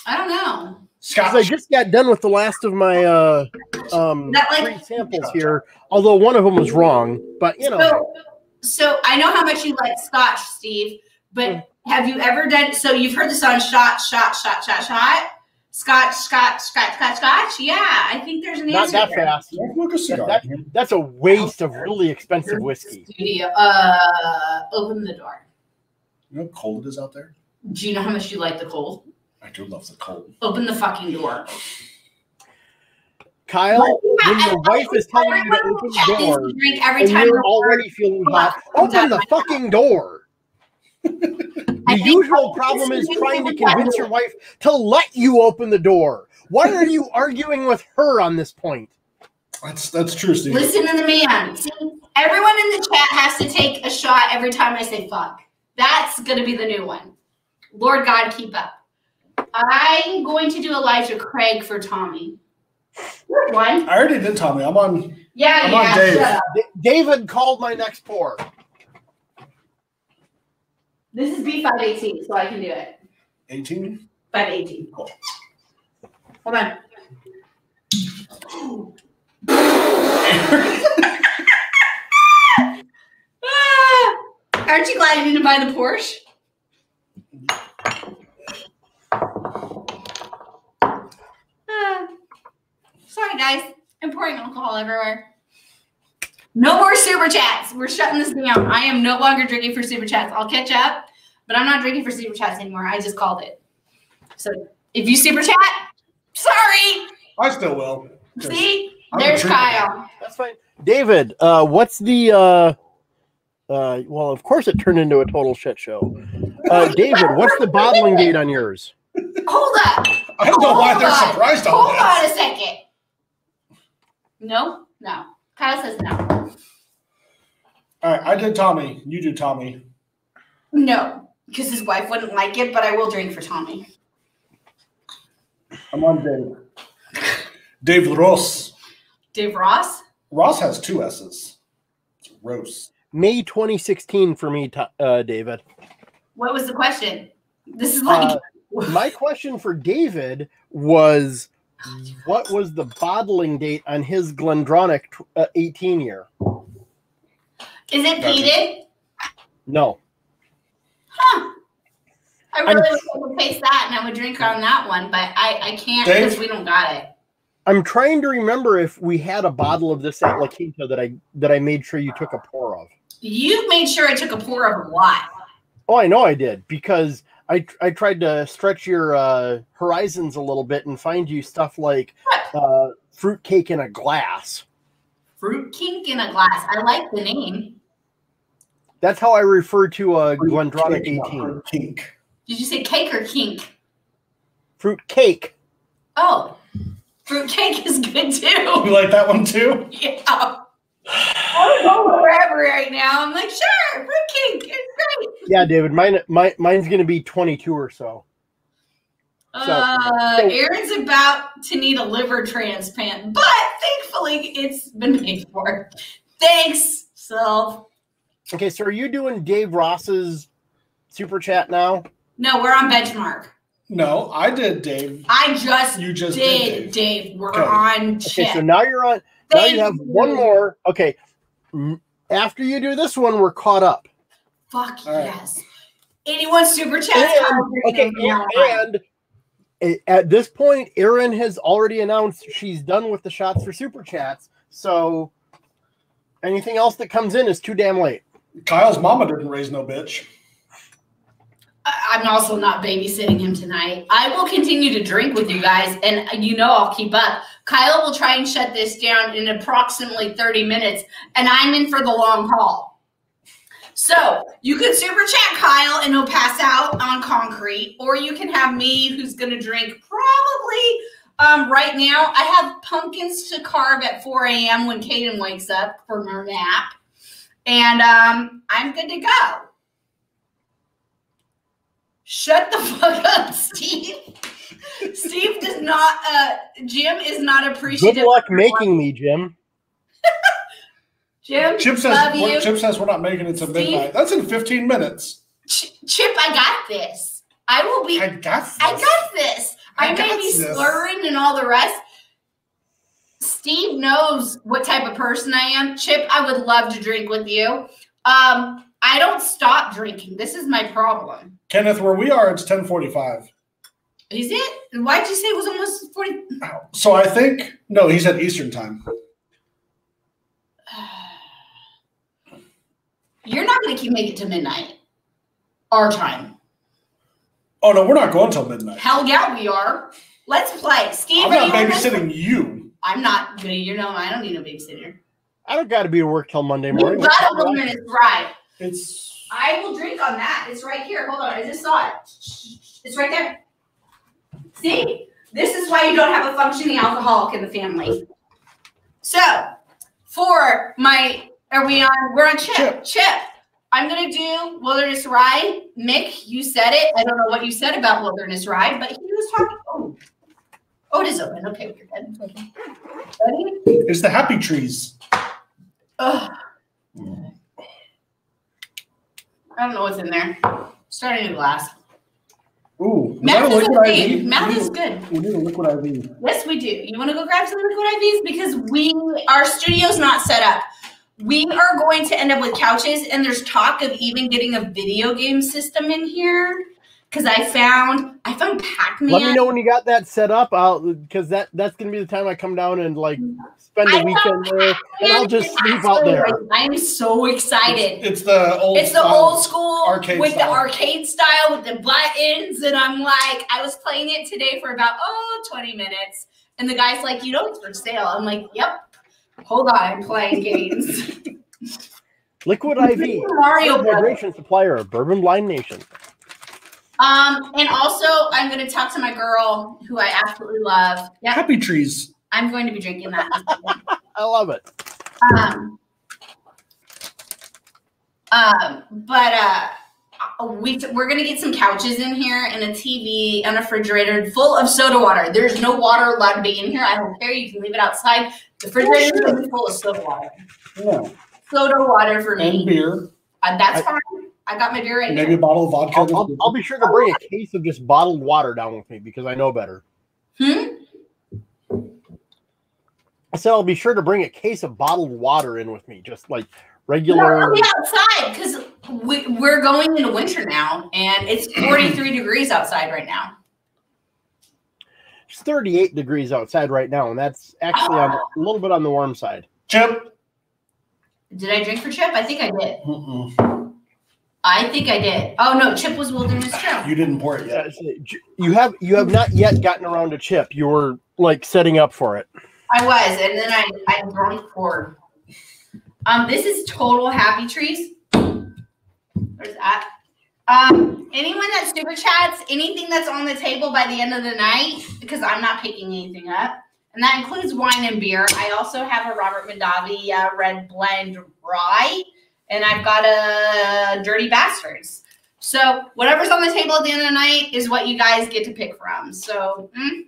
I don't know. Scotch. I just got done with the last of my 3 samples here, although one of them was wrong. But you know. So I know how much you like Scotch, Steve. But have you ever done? So you've heard the song "Shot, Shot, Shot, Shot, Shot." Scotch, Scotch, Scotch, Scotch, Scotch. Yeah, I think there's an answer. Not that fast. That's a waste of really expensive whiskey. Studio. Open the door. You know how cold it is out there? Do you know how much you like the cold? I do love the cold. Open the fucking door. Kyle, when your wife is telling you to open the door, drink every and time you're already feeling hot, open the fucking door. The usual problem is trying to convince your wife to let you open the door. Why are you arguing with her on this point? That's true, Steve. Listen to the man. See, everyone in the chat has to take a shot every time I say fuck. That's going to be the new one. Lord God, keep up. I'm going to do Elijah Craig for Tommy. One. I already did Tommy. I'm on Dave. David called my next pour. This is B518, so I can do it. 18? 518. Cool. Hold on. Aren't you glad you didn't buy the Porsche? Sorry, guys. I'm pouring alcohol everywhere. No more super chats. We're shutting this down. I am no longer drinking for super chats. I'll catch up, but I'm not drinking for super chats anymore. I just called it. So if you super chat, sorry. I still will. See, there's Kyle. That's fine. David, what's the well, of course it turned into a total shit show. David, what's the bottling date on yours? Hold up. I don't know why they're surprised on Hold that. on a second. No. Kyle says no. All right, I did Tommy. You do Tommy. No, because his wife wouldn't like it, but I will drink for Tommy. I'm on Dave. Dave Ross. Dave Ross? Ross has 2 S's. It's Ross. May 2016 for me, David. What was the question? This is like... my question for David was, what was the bottling date on his Glendronach 18 year? Is it peated? No. Huh. I really wish I could taste that and I would drink on that one, but I can't because we don't got it. I'm trying to remember if we had a bottle of this at La Quinta that I made sure you took a pour of. You made sure I took a pour of what? Oh, I know I did, because I tried to stretch your horizons a little bit and find you stuff like fruit cake in a glass. Fruit cake in a glass. I like the name. That's how I refer to a Glendronach 18. Kink. Did you say cake or kink? Fruit cake. Oh, fruit cake is good too. You like that one too? Yeah. I'm going wherever right now. I'm like, sure, fruit cake. It's great. Yeah, David. Mine's going to be 22 or so. Aaron's about to need a liver transplant, but thankfully it's been paid for. Thanks, Sylv. Okay, so are you doing Dave Ross's super chat now? No, we're on benchmark. No, I did, Dave. You just did, Dave. We're okay. on Chip. Okay, so now you're on. Now you have one more. Okay, after you do this one, we're caught up. Fuck yes. 81 super chats. And at this point, Erin has already announced she's done with the shots for super chats. So anything else that comes in is too damn late. Kyle's mama didn't raise no bitch. I'm also not babysitting him tonight. I will continue to drink with you guys, and I'll keep up. Kyle will try and shut this down in approximately 30 minutes, and I'm in for the long haul. So you can super chat Kyle, and he'll pass out on concrete, or you can have me, who's going to drink probably right now. I have pumpkins to carve at 4 a.m. when Kaden wakes up from her nap, and I'm good to go. Shut the fuck up, Steve. Steve does not, Jim is not appreciative. Good luck making me, Jim. Jim, Chip says we're not making it to midnight. That's in 15 minutes. Chip, I got this. I got this. I may be slurring and all the rest. Steve knows what type of person I am. Chip, I would love to drink with you. I don't stop drinking. This is my problem. Kenneth, where we are, it's 10:45. Is it? Why'd you say it was almost 40? So I think, no, he said Eastern time. You're not going to make it to midnight. Our time. Oh, no, we're not going till midnight. Hell yeah, we are. Let's play. Steve, I'm not babysitting you. I'm not. I don't need a babysitter. I don't got to be at work till Monday morning. You got a woman, it's right. It's. I will drink on that. It's right here. Hold on. I just saw it. It's right there. See? This is why you don't have a functioning alcoholic in the family. So, for my, we're on Chip. I'm going to do Wilderness Ride. Mick, you said it. I don't know what you said about Wilderness Ride, but he was talking. Oh, it is open. Okay, we're good. Okay. Ready? It's the Happy Trees. Ugh. I don't know what's in there. Start a new glass. Ooh. Math is good. Math is good. We need a liquid IV. Yes, we do. You want to go grab some liquid IVs? Because our studio's not set up. We are going to end up with couches, and there's talk of even getting a video game system in here. Because I found Pac-Man. Let me know when you got that set up. Because that's gonna be the time I come down and spend the weekend there, and I'll just sleep out there. I'm so excited. It's the old school arcade with style. the arcade style with the buttons, and I'm like, I was playing it today for about 20 minutes, and the guy's like, "You know it's for sale." I'm like, "Yep." Hold on, I'm playing games. Liquid IV, Mario hydration supplier of Bourbon Blind Nation. And also, I'm going to talk to my girl, who I absolutely love. Yep. Happy Trees. I'm going to be drinking that. I love it. We're going to get some couches in here and a TV and a refrigerator full of soda water. There's no water allowed to be in here. I don't care. You can leave it outside. The refrigerator is going to be full of soda water. Yeah. Soda water for me. And beer. That's fine. I got my beer right Maybe here. a bottle of vodka. I'll be sure to bring a case of just bottled water down with me because I know better. I said I'll be sure to bring a case of bottled water in with me, just like regular. I'll be outside because we're going into winter now, and it's 43 degrees outside right now. It's 38 degrees outside right now, and that's actually a little bit on the warm side. Chip. Did I drink for Chip? I think I did. I think I did. Oh no, Chip was Wilderness Trail. You didn't pour it yet. You have not yet gotten around to Chip. You were setting up for it. I was, and then I drunk poured. This is total Happy Trees. Where's that? Anyone that super chats, anything that's on the table by the end of the night, because I'm not picking anything up, and that includes wine and beer. I also have a Robert Mondavi red blend rye. And I've got a Dirty Bastards. So whatever's on the table at the end of the night is what you guys get to pick from. So, meh.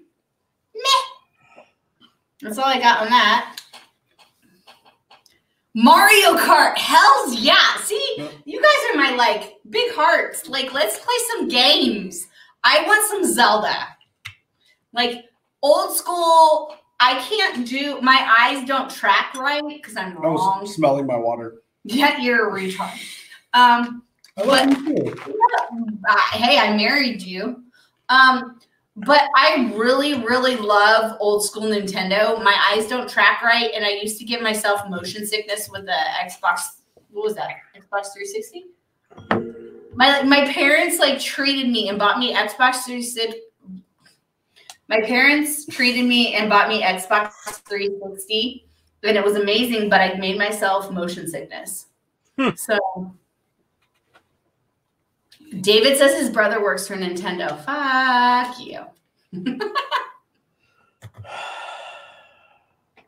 That's all I got on that. Mario Kart. Hells yeah. See, you guys are my like big hearts. Like, let's play some games. I want some Zelda. Like old school. I can't do, my eyes don't track right because I'm wrong. I was smelling my water. Yeah, you're a retard. I love you too. Hey, I married you. But I really, really love old school Nintendo. My eyes don't track right, and I used to give myself motion sickness with the Xbox. What was that? Xbox 360? My parents like treated me and bought me Xbox 360. My parents treated me and bought me Xbox 360, and it was amazing, but I made myself motion sickness. So David says his brother works for Nintendo. Fuck you.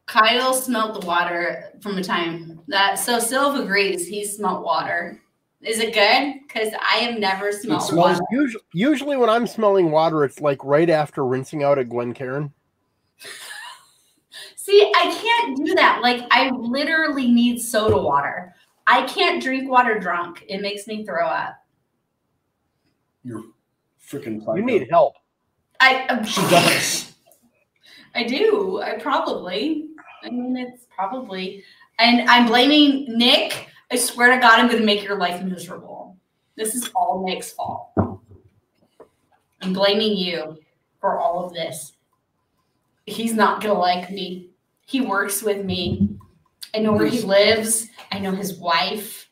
Kyle smelled the water from a time that, so Sylv agrees he smelled water. Is it good? Because I have never smelled water. Usually when I'm smelling water, it's like right after rinsing out at Glencairn. See, I can't do that. Like, I literally need soda water. I can't drink water drunk. It makes me throw up. You're freaking psycho. You need help. She does. I do. I mean, it's probably. And I'm blaming Nick. I swear to God, I'm going to make your life miserable. This is all Nick's fault. I'm blaming you for all of this. He's not going to like me. He works with me. I know where he lives. I know his wife.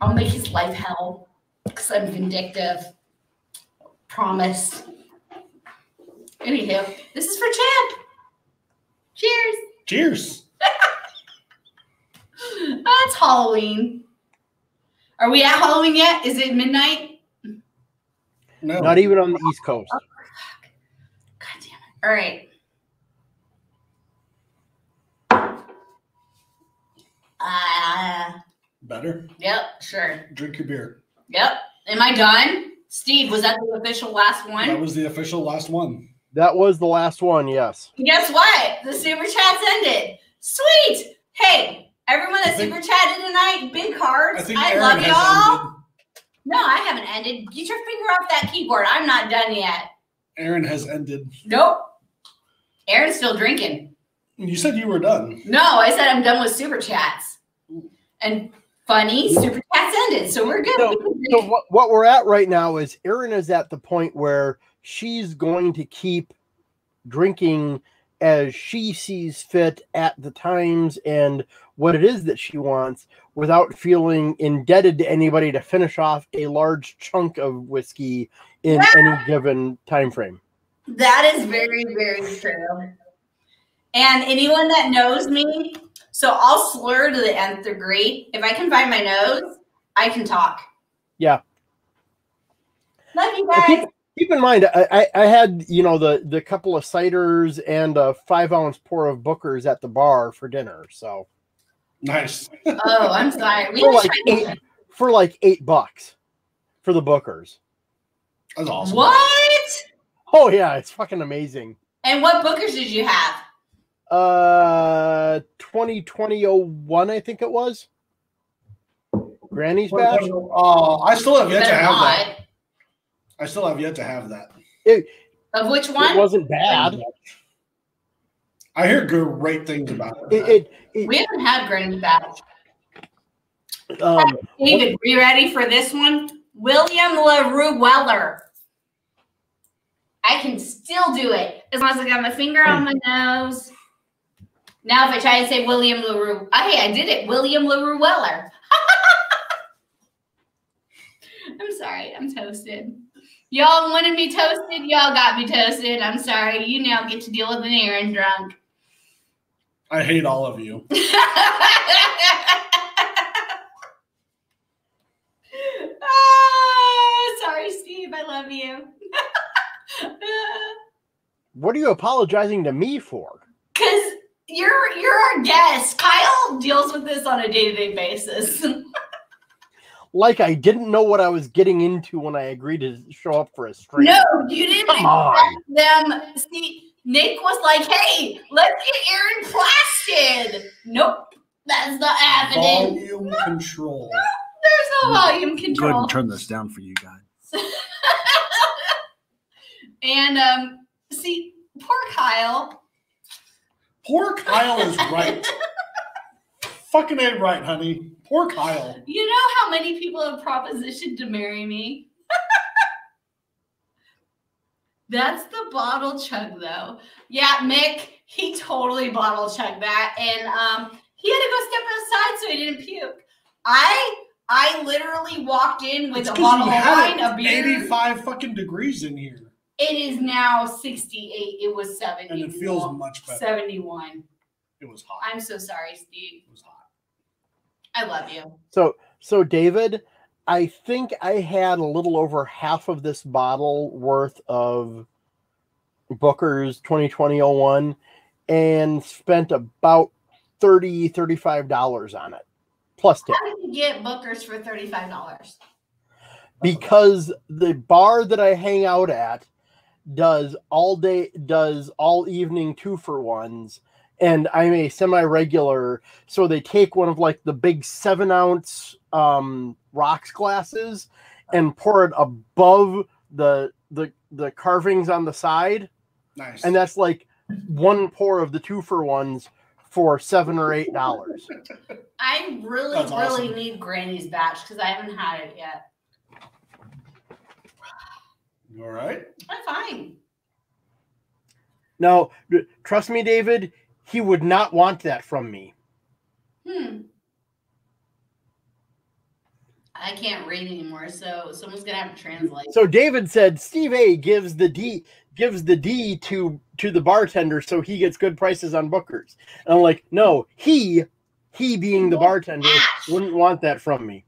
I'll make his life hell because I'm vindictive. Promise. Anywho, this is for Champ. Cheers. Cheers. It's Halloween. Are we at Halloween yet? Is it midnight? No. Not even on the East Coast. Oh, God damn it. All right. Better? Yep, sure. Drink your beer. Yep. Am I done? Steve, was that the official last one? That was the official last one. That was the last one, yes. Guess what? The super chats ended. Sweet. Hey, everyone that super chatted tonight, big hearts. I love y'all. No, I haven't ended. Get your finger off that keyboard. I'm not done yet. Aaron has ended. Nope. Aaron's still drinking. You said you were done. No, I said I'm done with super chats. And funny, super chats ended, so we're good. So what we're at right now is Aaron is at the point where she's going to keep drinking as she sees fit at the times and what it is that she wants without feeling indebted to anybody to finish off a large chunk of whiskey in any given time frame. That is very, very true. And anyone that knows me, so I'll slur to the nth degree. If I can find my nose, I can talk. Yeah. Love you guys. Keep in mind, I had, the couple of ciders and a 5-ounce pour of Booker's at the bar for dinner. So nice. Oh, I'm sorry. For like $8 for the Booker's. That's awesome. What? Oh yeah, it's fucking amazing. And what Bookers did you have? 2001, I think it was. Granny's batch. I still have yet to have that. I still have yet to have that. Of which one? It wasn't bad. I hear great things about it. We haven't had Granny's batch. David, are you ready for this one? William LaRue Weller. I can still do it as long as I got my finger on my nose. Now, if I try to say William LaRue, hey, I did it. William LaRue Weller. I'm sorry. I'm toasted. Y'all wanted me toasted. Y'all got me toasted. I'm sorry. You now get to deal with an Aaron drunk. I hate all of you. Sorry, Steve. I love you. What are you apologizing to me for? Because you're our guest. Kyle deals with this on a day-to-day basis. Like I didn't know what I was getting into when I agreed to show up for a stream. No, you didn't expect them. See, Nick was like, hey, let's get Aaron plastered. Nope. That's not happening. Volume control. There's no volume Go control. ahead and turn this down for you guys. And see, poor Kyle. Poor Kyle is right. Fucking ain't right, honey. Poor Kyle. You know how many people have propositioned to marry me? That's the bottle chug, though. Yeah, Mick, he totally bottle chugged that, and he had to go step outside so he didn't puke. I literally walked in with a bottle of wine, a beer. 85 fucking degrees in here. It is now 68. It was 70. And it feels much better. 71. It was hot. I'm so sorry, Steve. It was hot. I love you. So David, I think I had a little over half of this bottle worth of Booker's 2020-01 and spent about $35 on it. Plus tip. How did you get Booker's for $35? Because the bar that I hang out at does all evening 2-for-1s, and I'm a semi-regular, so they take one of like the big 7-ounce rocks glasses and pour it above the carvings on the side. Nice. And that's like one pour of the 2-for-1s for $7 or $8. I really, That's awesome. really need Granny's batch because I haven't had it yet. You all right? I'm fine. Now, trust me, David, he would not want that from me. I can't read anymore, so someone's gonna have to translate. So David said Steve A gives the D to the bartender so he gets good prices on Booker's. And I'm like, no, he being the bartender wouldn't want that from me.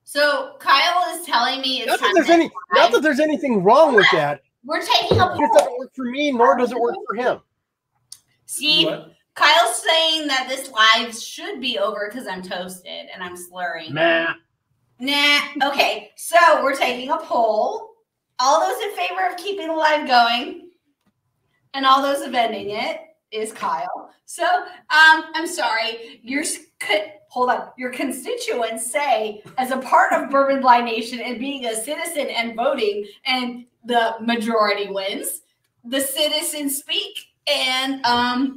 So Kyle is telling me it's Not that there's anything wrong with that. We're taking a It just doesn't work for me, nor does it work for him. Steve, What? Kyle's saying that this live should be over because I'm toasted and I'm slurring. Nah. Okay, so we're taking a poll. All those in favor of keeping the live going and all those of ending it is Kyle. So I'm sorry. Hold on. Your constituents say, as a part of Bourbon Blind Nation and being a citizen and voting, and the majority wins, the citizens speak, and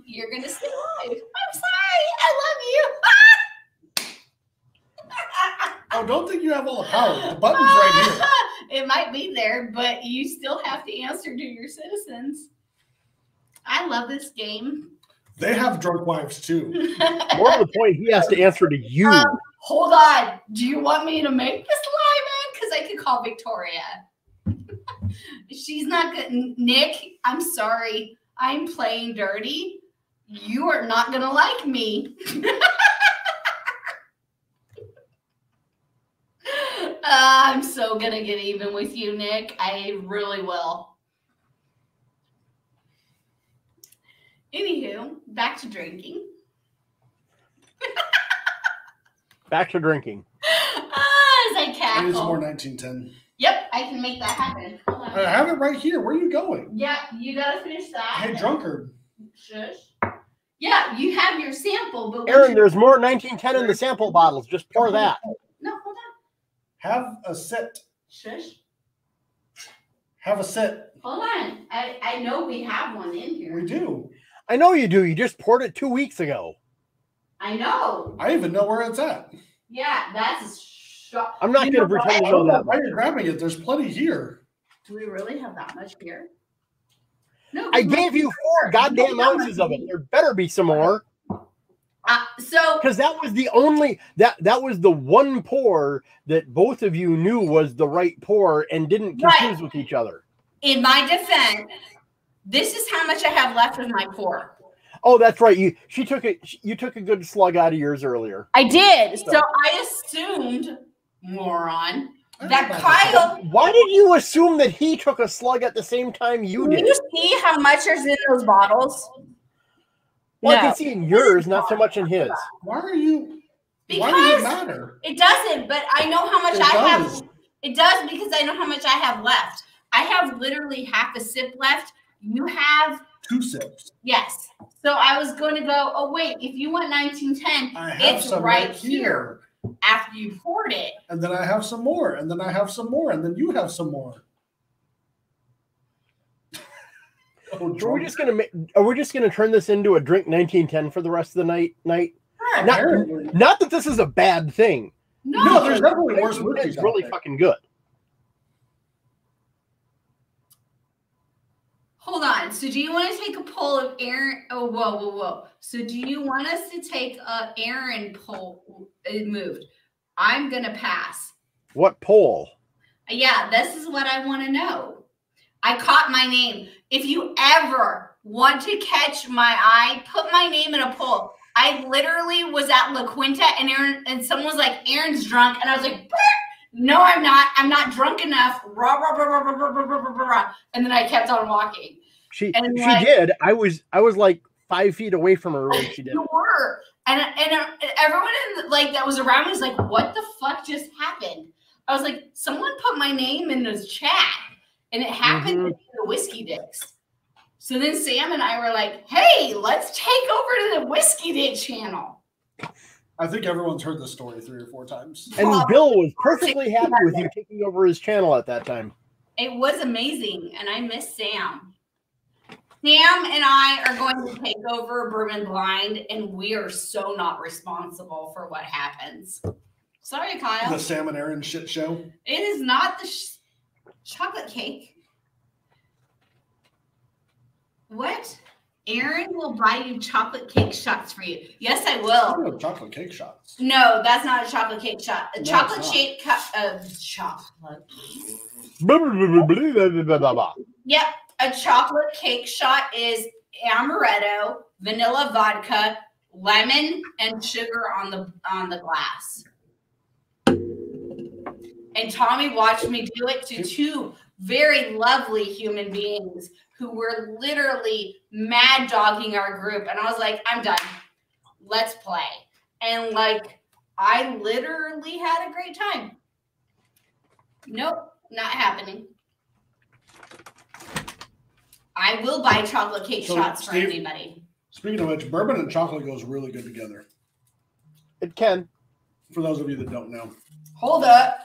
you're gonna stay alive. I'm sorry. I love you. Oh, don't think you have all the power. The button's right here. It might be there, but you still have to answer to your citizens. I love this game. They have drunk wives too. More to the point, he has to answer to you. Hold on. Do you want me to make this live in? Because I could call Victoria. She's not good. Nick, I'm sorry. I'm playing dirty. You are not going to like me. I'm so going to get even with you, Nick. I really will. Anywho, back to drinking. Back to drinking. As I It is cackle. more 1910. Yep, I can make that happen. Hold on. I have it right here. Where are you going? Yeah, you gotta finish that. Hey, drunkard. Shush. Yeah, you have your sample, but Aaron, there's more 1910 in the sample bottles. Just pour that. No, hold on. Have a sit. Shush. Have a sit. Hold on. I know we have one in here. We do. I know you do. You just poured it 2 weeks ago. I know. I even know where it's at. Yeah, that's a shock. I'm not going to pretend to know that. Why you're grabbing it? There's plenty here. Do we really have that much here? No. I gave you 4 goddamn ounces of it. There better be some more. So Because that was the only that was the one pour that both of you knew was the right pour and didn't confuse with each other. in my defense, this is how much I have left of my pour. Oh, that's right. You took a good slug out of yours earlier. I did. So I assumed, moron, that Kyle. Why did you assume that he took a slug at the same time you did? Can you see how much is in those bottles? Well, I No. can see in yours, not so much in his. Why are you? Because why does it matter? it doesn't, but I know how much It I does. have. It does because I know how much I have left. I have literally half a sip left. You have 2 sips. Yes. So I was going to go, oh, wait, if you want 1910, it's right here after you poured it. And then I have some more, and then I have some more, and then you have some more. Oh, are we just gonna turn this into a drink 1910 for the rest of the night? Sure. Not that this is a bad thing. No, there's definitely worse whiskeys. It's really fucking good. Hold on. So do you want to take a poll of Aaron? Oh, whoa. So do you want us to take a Aaron poll? It moved. I'm going to pass. What poll? Yeah, this is what I want to know. I caught my name. If you ever want to catch my eye, put my name in a poll. I literally was at La Quinta and someone was like, Aaron's drunk. And I was like, no, I'm not. I'm not drunk enough. And then I kept on walking. She did. I was like 5 feet away from her when she did. You were. And everyone that was around me was like, what the fuck just happened? I was like, someone put my name in this chat. And it happened with the Whiskey Dicks. So then Sam and I were like, hey, let's take over to the Whiskey Dick channel. I think everyone's heard this story 3 or 4 times. And Bill was perfectly happy with you taking over his channel at that time. It was amazing, and I miss Sam. Sam and I are going to take over Bourbon Blind, and we are so not responsible for what happens. Sorry, Kyle. The Sam and Aaron shit show. It is not the chocolate cake. What? Aaron will buy you chocolate cake shots for you. Yes, I will. Chocolate cake shots. No, that's not a chocolate cake shot. A chocolate shake cup of chocolate. Yep. A chocolate cake shot is amaretto, vanilla vodka, lemon, and sugar on the glass. And Tommy watched me do it to 2 very lovely human beings who were literally mad dogging our group. And I was like, I'm done. Let's play. And I literally had a great time. Nope, not happening. I will buy chocolate cake shots for anybody. Speaking of which, bourbon and chocolate goes really good together. It can. For those of you that don't know. Hold up.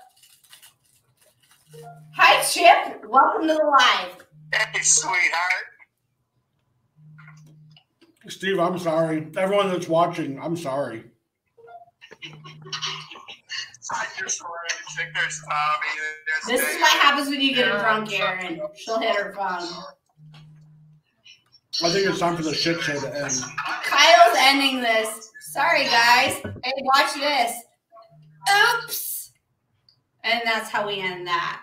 Hi, Chip. Welcome to the live. Hey, sweetheart. Steve, I'm sorry. Everyone that's watching, I'm sorry. I just wanted to think there's Tommy. This is what happens when you get her drunk, Aaron. She'll hit her phone. I think it's time for the shit show to end. Kyle's ending this. Sorry, guys. Hey, watch this. Oops. And that's how we end that.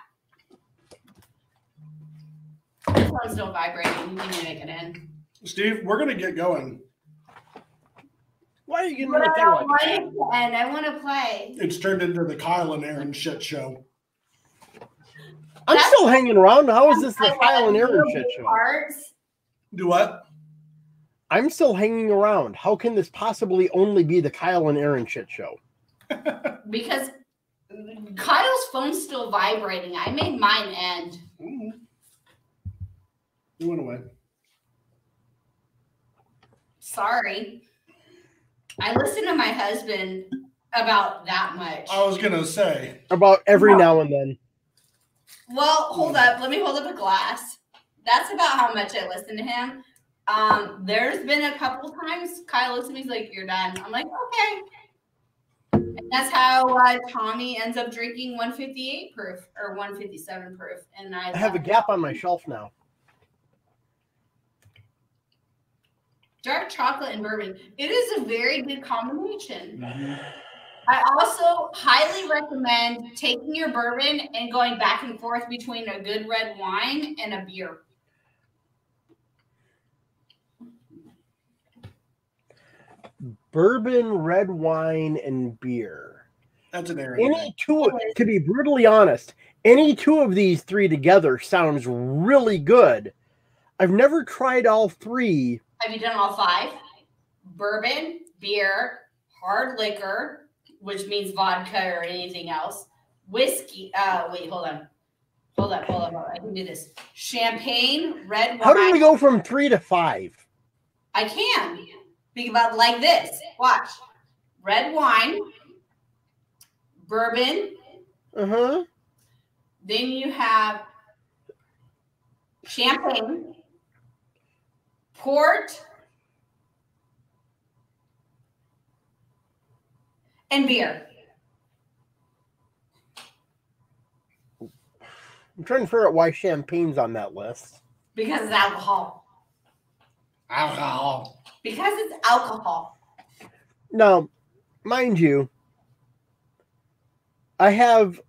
This one's still vibrating. You need to make it in. Steve, we're going to get going. Why are you getting But I don't want that? it to end. I want to play. It's turned into the Kyle and Aaron shit show. I'm still hanging around. How is this the Kyle and Aaron shit show? Parts. Do what? I'm still hanging around. How can this possibly only be the Kyle and Aaron shit show? Because Kyle's phone's still vibrating. I made mine end. It went away. Sorry. I listen to my husband about that much. I was going to say. About every now and then. Well, hold up. Let me hold up a glass. That's about how much I listen to him. There's been a couple times Kyle looks at me, he's like, you're done. I'm like, okay. And that's how Tommy ends up drinking 158 proof or 157 proof. And I have a gap on my shelf now. Dark chocolate and bourbon. It is a very good combination. Mm-hmm. I also highly recommend taking your bourbon and going back and forth between a good red wine and a beer. Bourbon, red wine, and beer. That's an area. To be brutally honest, any 2 of these 3 together sounds really good. I've never tried all 3. Have you done all 5? Bourbon, beer, hard liquor, which means vodka or anything else. Whiskey. Wait, hold on. Hold up. I can do this. Champagne, red wine. How did we go from 3 to 5? I can. Think about it like this. Watch. Red wine, bourbon. Uh-huh. Then you have champagne, port, and beer. I'm trying to figure out why champagne's on that list. Because it's alcohol. Alcohol. Because it's alcohol. Now, mind you, I have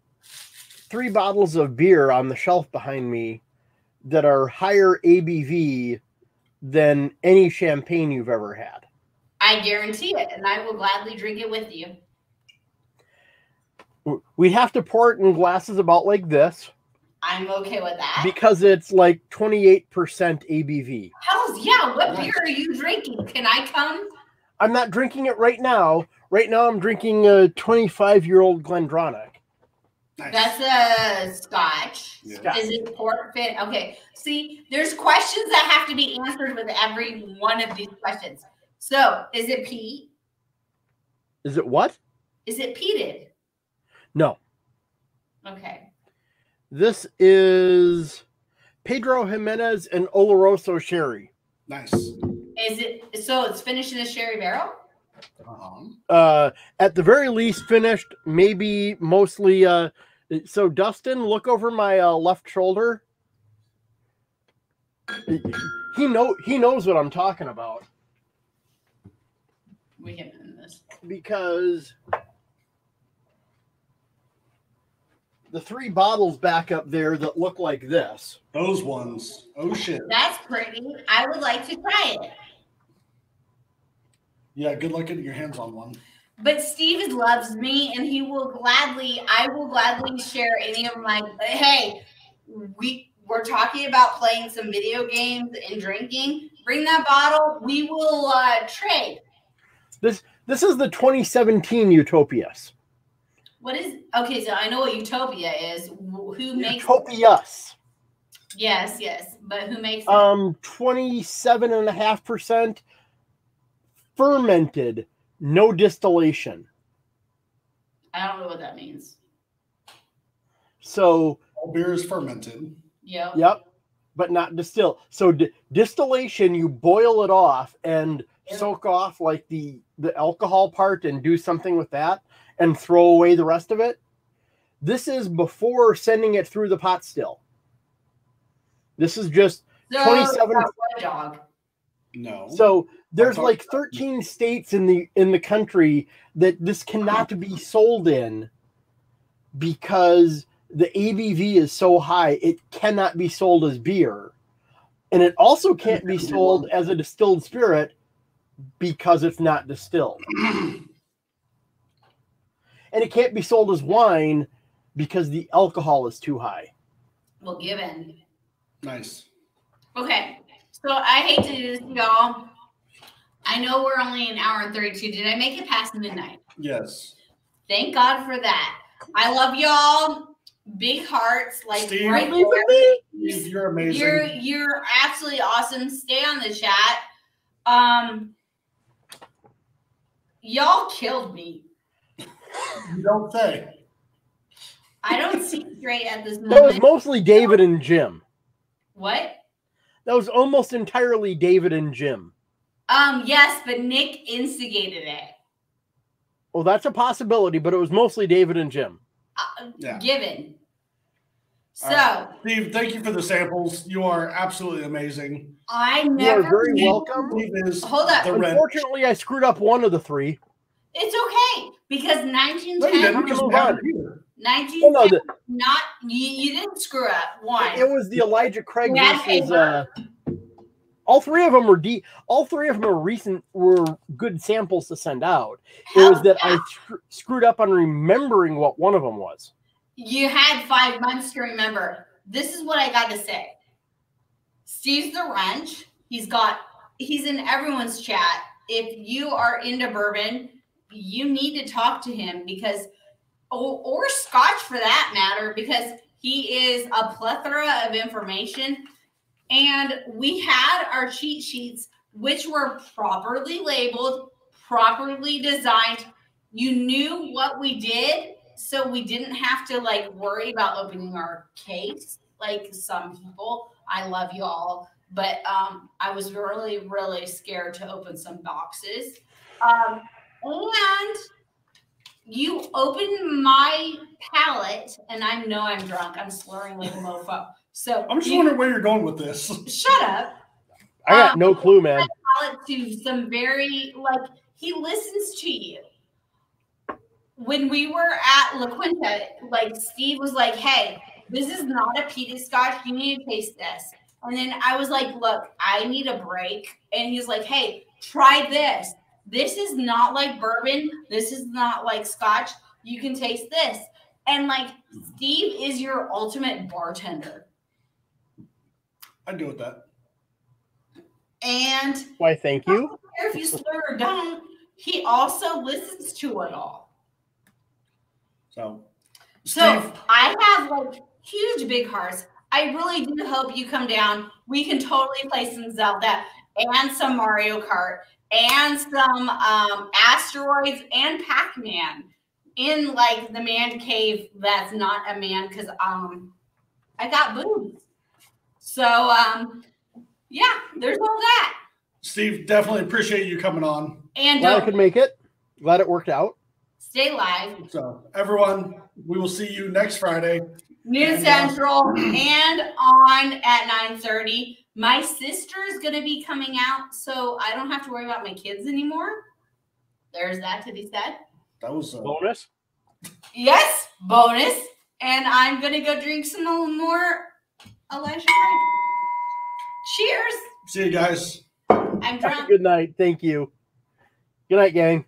3 bottles of beer on the shelf behind me that are higher ABV than any champagne you've ever had. I guarantee it, and I will gladly drink it with you. We'd have to pour it in glasses about like this. I'm okay with that. Because it's like 28% ABV. Hells yeah, what beer are you drinking? Can I come? I'm not drinking it right now. Right now I'm drinking a 25-year-old Glendronach. Nice. That's a scotch. Yeah. Is it port fit? Okay. See, there's questions that have to be answered with every one of these questions. So, is it peat? Is it what? Is it peated? No. Okay. This is Pedro Jimenez and Oloroso Sherry. Nice. Is it so it's finished in a sherry barrel? At the very least finished, maybe mostly. So Dustin, look over my left shoulder. He knows what I'm talking about. We can end this. Because the 3 bottles back up there that look like this. Those ones. Oh shit. That's pretty. I would like to try it. Yeah, good luck getting your hands on one. But Steve loves me, and I will gladly share any of my. Hey, we're talking about playing some video games and drinking. Bring that bottle. We will trade. This is the 2017 Utopias. What is okay? So I know what Utopia is. Who makes Utopias? Yes, but who makes it? 27.5% fermented, no distillation. I don't know what that means. So all beer is fermented. Yep, but not distilled. So distillation, you boil it off and soak off like the alcohol part and do something with that and throw away the rest of it. This is before sending it through the pot still. This is just 27 dog. No. So there's like 13 states in the country that this cannot be sold in because the ABV is so high it cannot be sold as beer. And it also can't be sold as a distilled spirit because it's not distilled. And it can't be sold as wine because the alcohol is too high. Well, given. Nice. Okay. So I hate to do this, y'all. I know we're only an hour and 32. Did I make it past midnight? Yes. Thank God for that. I love y'all. Big hearts, like Steve, right there. Steve, you're amazing. You're absolutely awesome. Stay on the chat. Y'all killed me. You don't say. I don't see straight at this moment. That was mostly David and Jim. What? That was almost entirely David and Jim. Yes, but Nick instigated it. Well, that's a possibility, but it was mostly David and Jim. Yeah. Given. So, Steve, thank you for the samples. You are absolutely amazing. I You never. are very welcome. Steve is Hold up. the red. Unfortunately, I screwed up one of the 3. It's okay because No, you 1910. didn't, because we have it here. 1910. Well, no, Not you didn't screw up. One. It was the Elijah Craig Yeah, versus. All 3 of them were all 3 of them were good samples to send out. It was that I screwed up on remembering what one of them was. You had 5 months to remember. This is what I got to say. Steve's the wrench. He's in everyone's chat. If you are into bourbon, you need to talk to him because, or scotch for that matter, because He is a plethora of information. And we had our cheat sheets, which were properly labeled, properly designed. You knew what we did, so we didn't have to like worry about opening our case like some people. I love you all, but I was really, really scared to open some boxes. And you open my palette, and I know I'm drunk. I'm slurring like a mofo. So I'm just wondering where you're going with this. Shut up. I got no clue, man. To some very like he listens to you. When we were at La Quinta, like Steve was like, "Hey, this is not a peated scotch. You need to taste this." And then I was like, "Look, I need a break." And he's like, "Hey, try this. This is not like bourbon. This is not like scotch. You can taste this." And like Steve is your ultimate bartender. I'd go with that. And why, thank you. I don't care if you slur or don't. He also listens to it all. So I have like huge big hearts. I really do hope you come down. We can totally play some Zelda and some Mario Kart and some asteroids and Pac-Man in like the man cave that's not a man because I got boobs. So yeah, there's all that. Steve, definitely appreciate you coming on. And Glad I could make it. Glad it worked out. Stay live. So everyone, we will see you next Friday. Noon Central and on at 9:30. My sister is going to be coming out, so I don't have to worry about my kids anymore. There's that to be said. That was Bonus. Yes, bonus. And I'm going to go drink some more Elijah Craig. Cheers. See you guys. I'm drunk. Good night. Thank you. Good night, gang.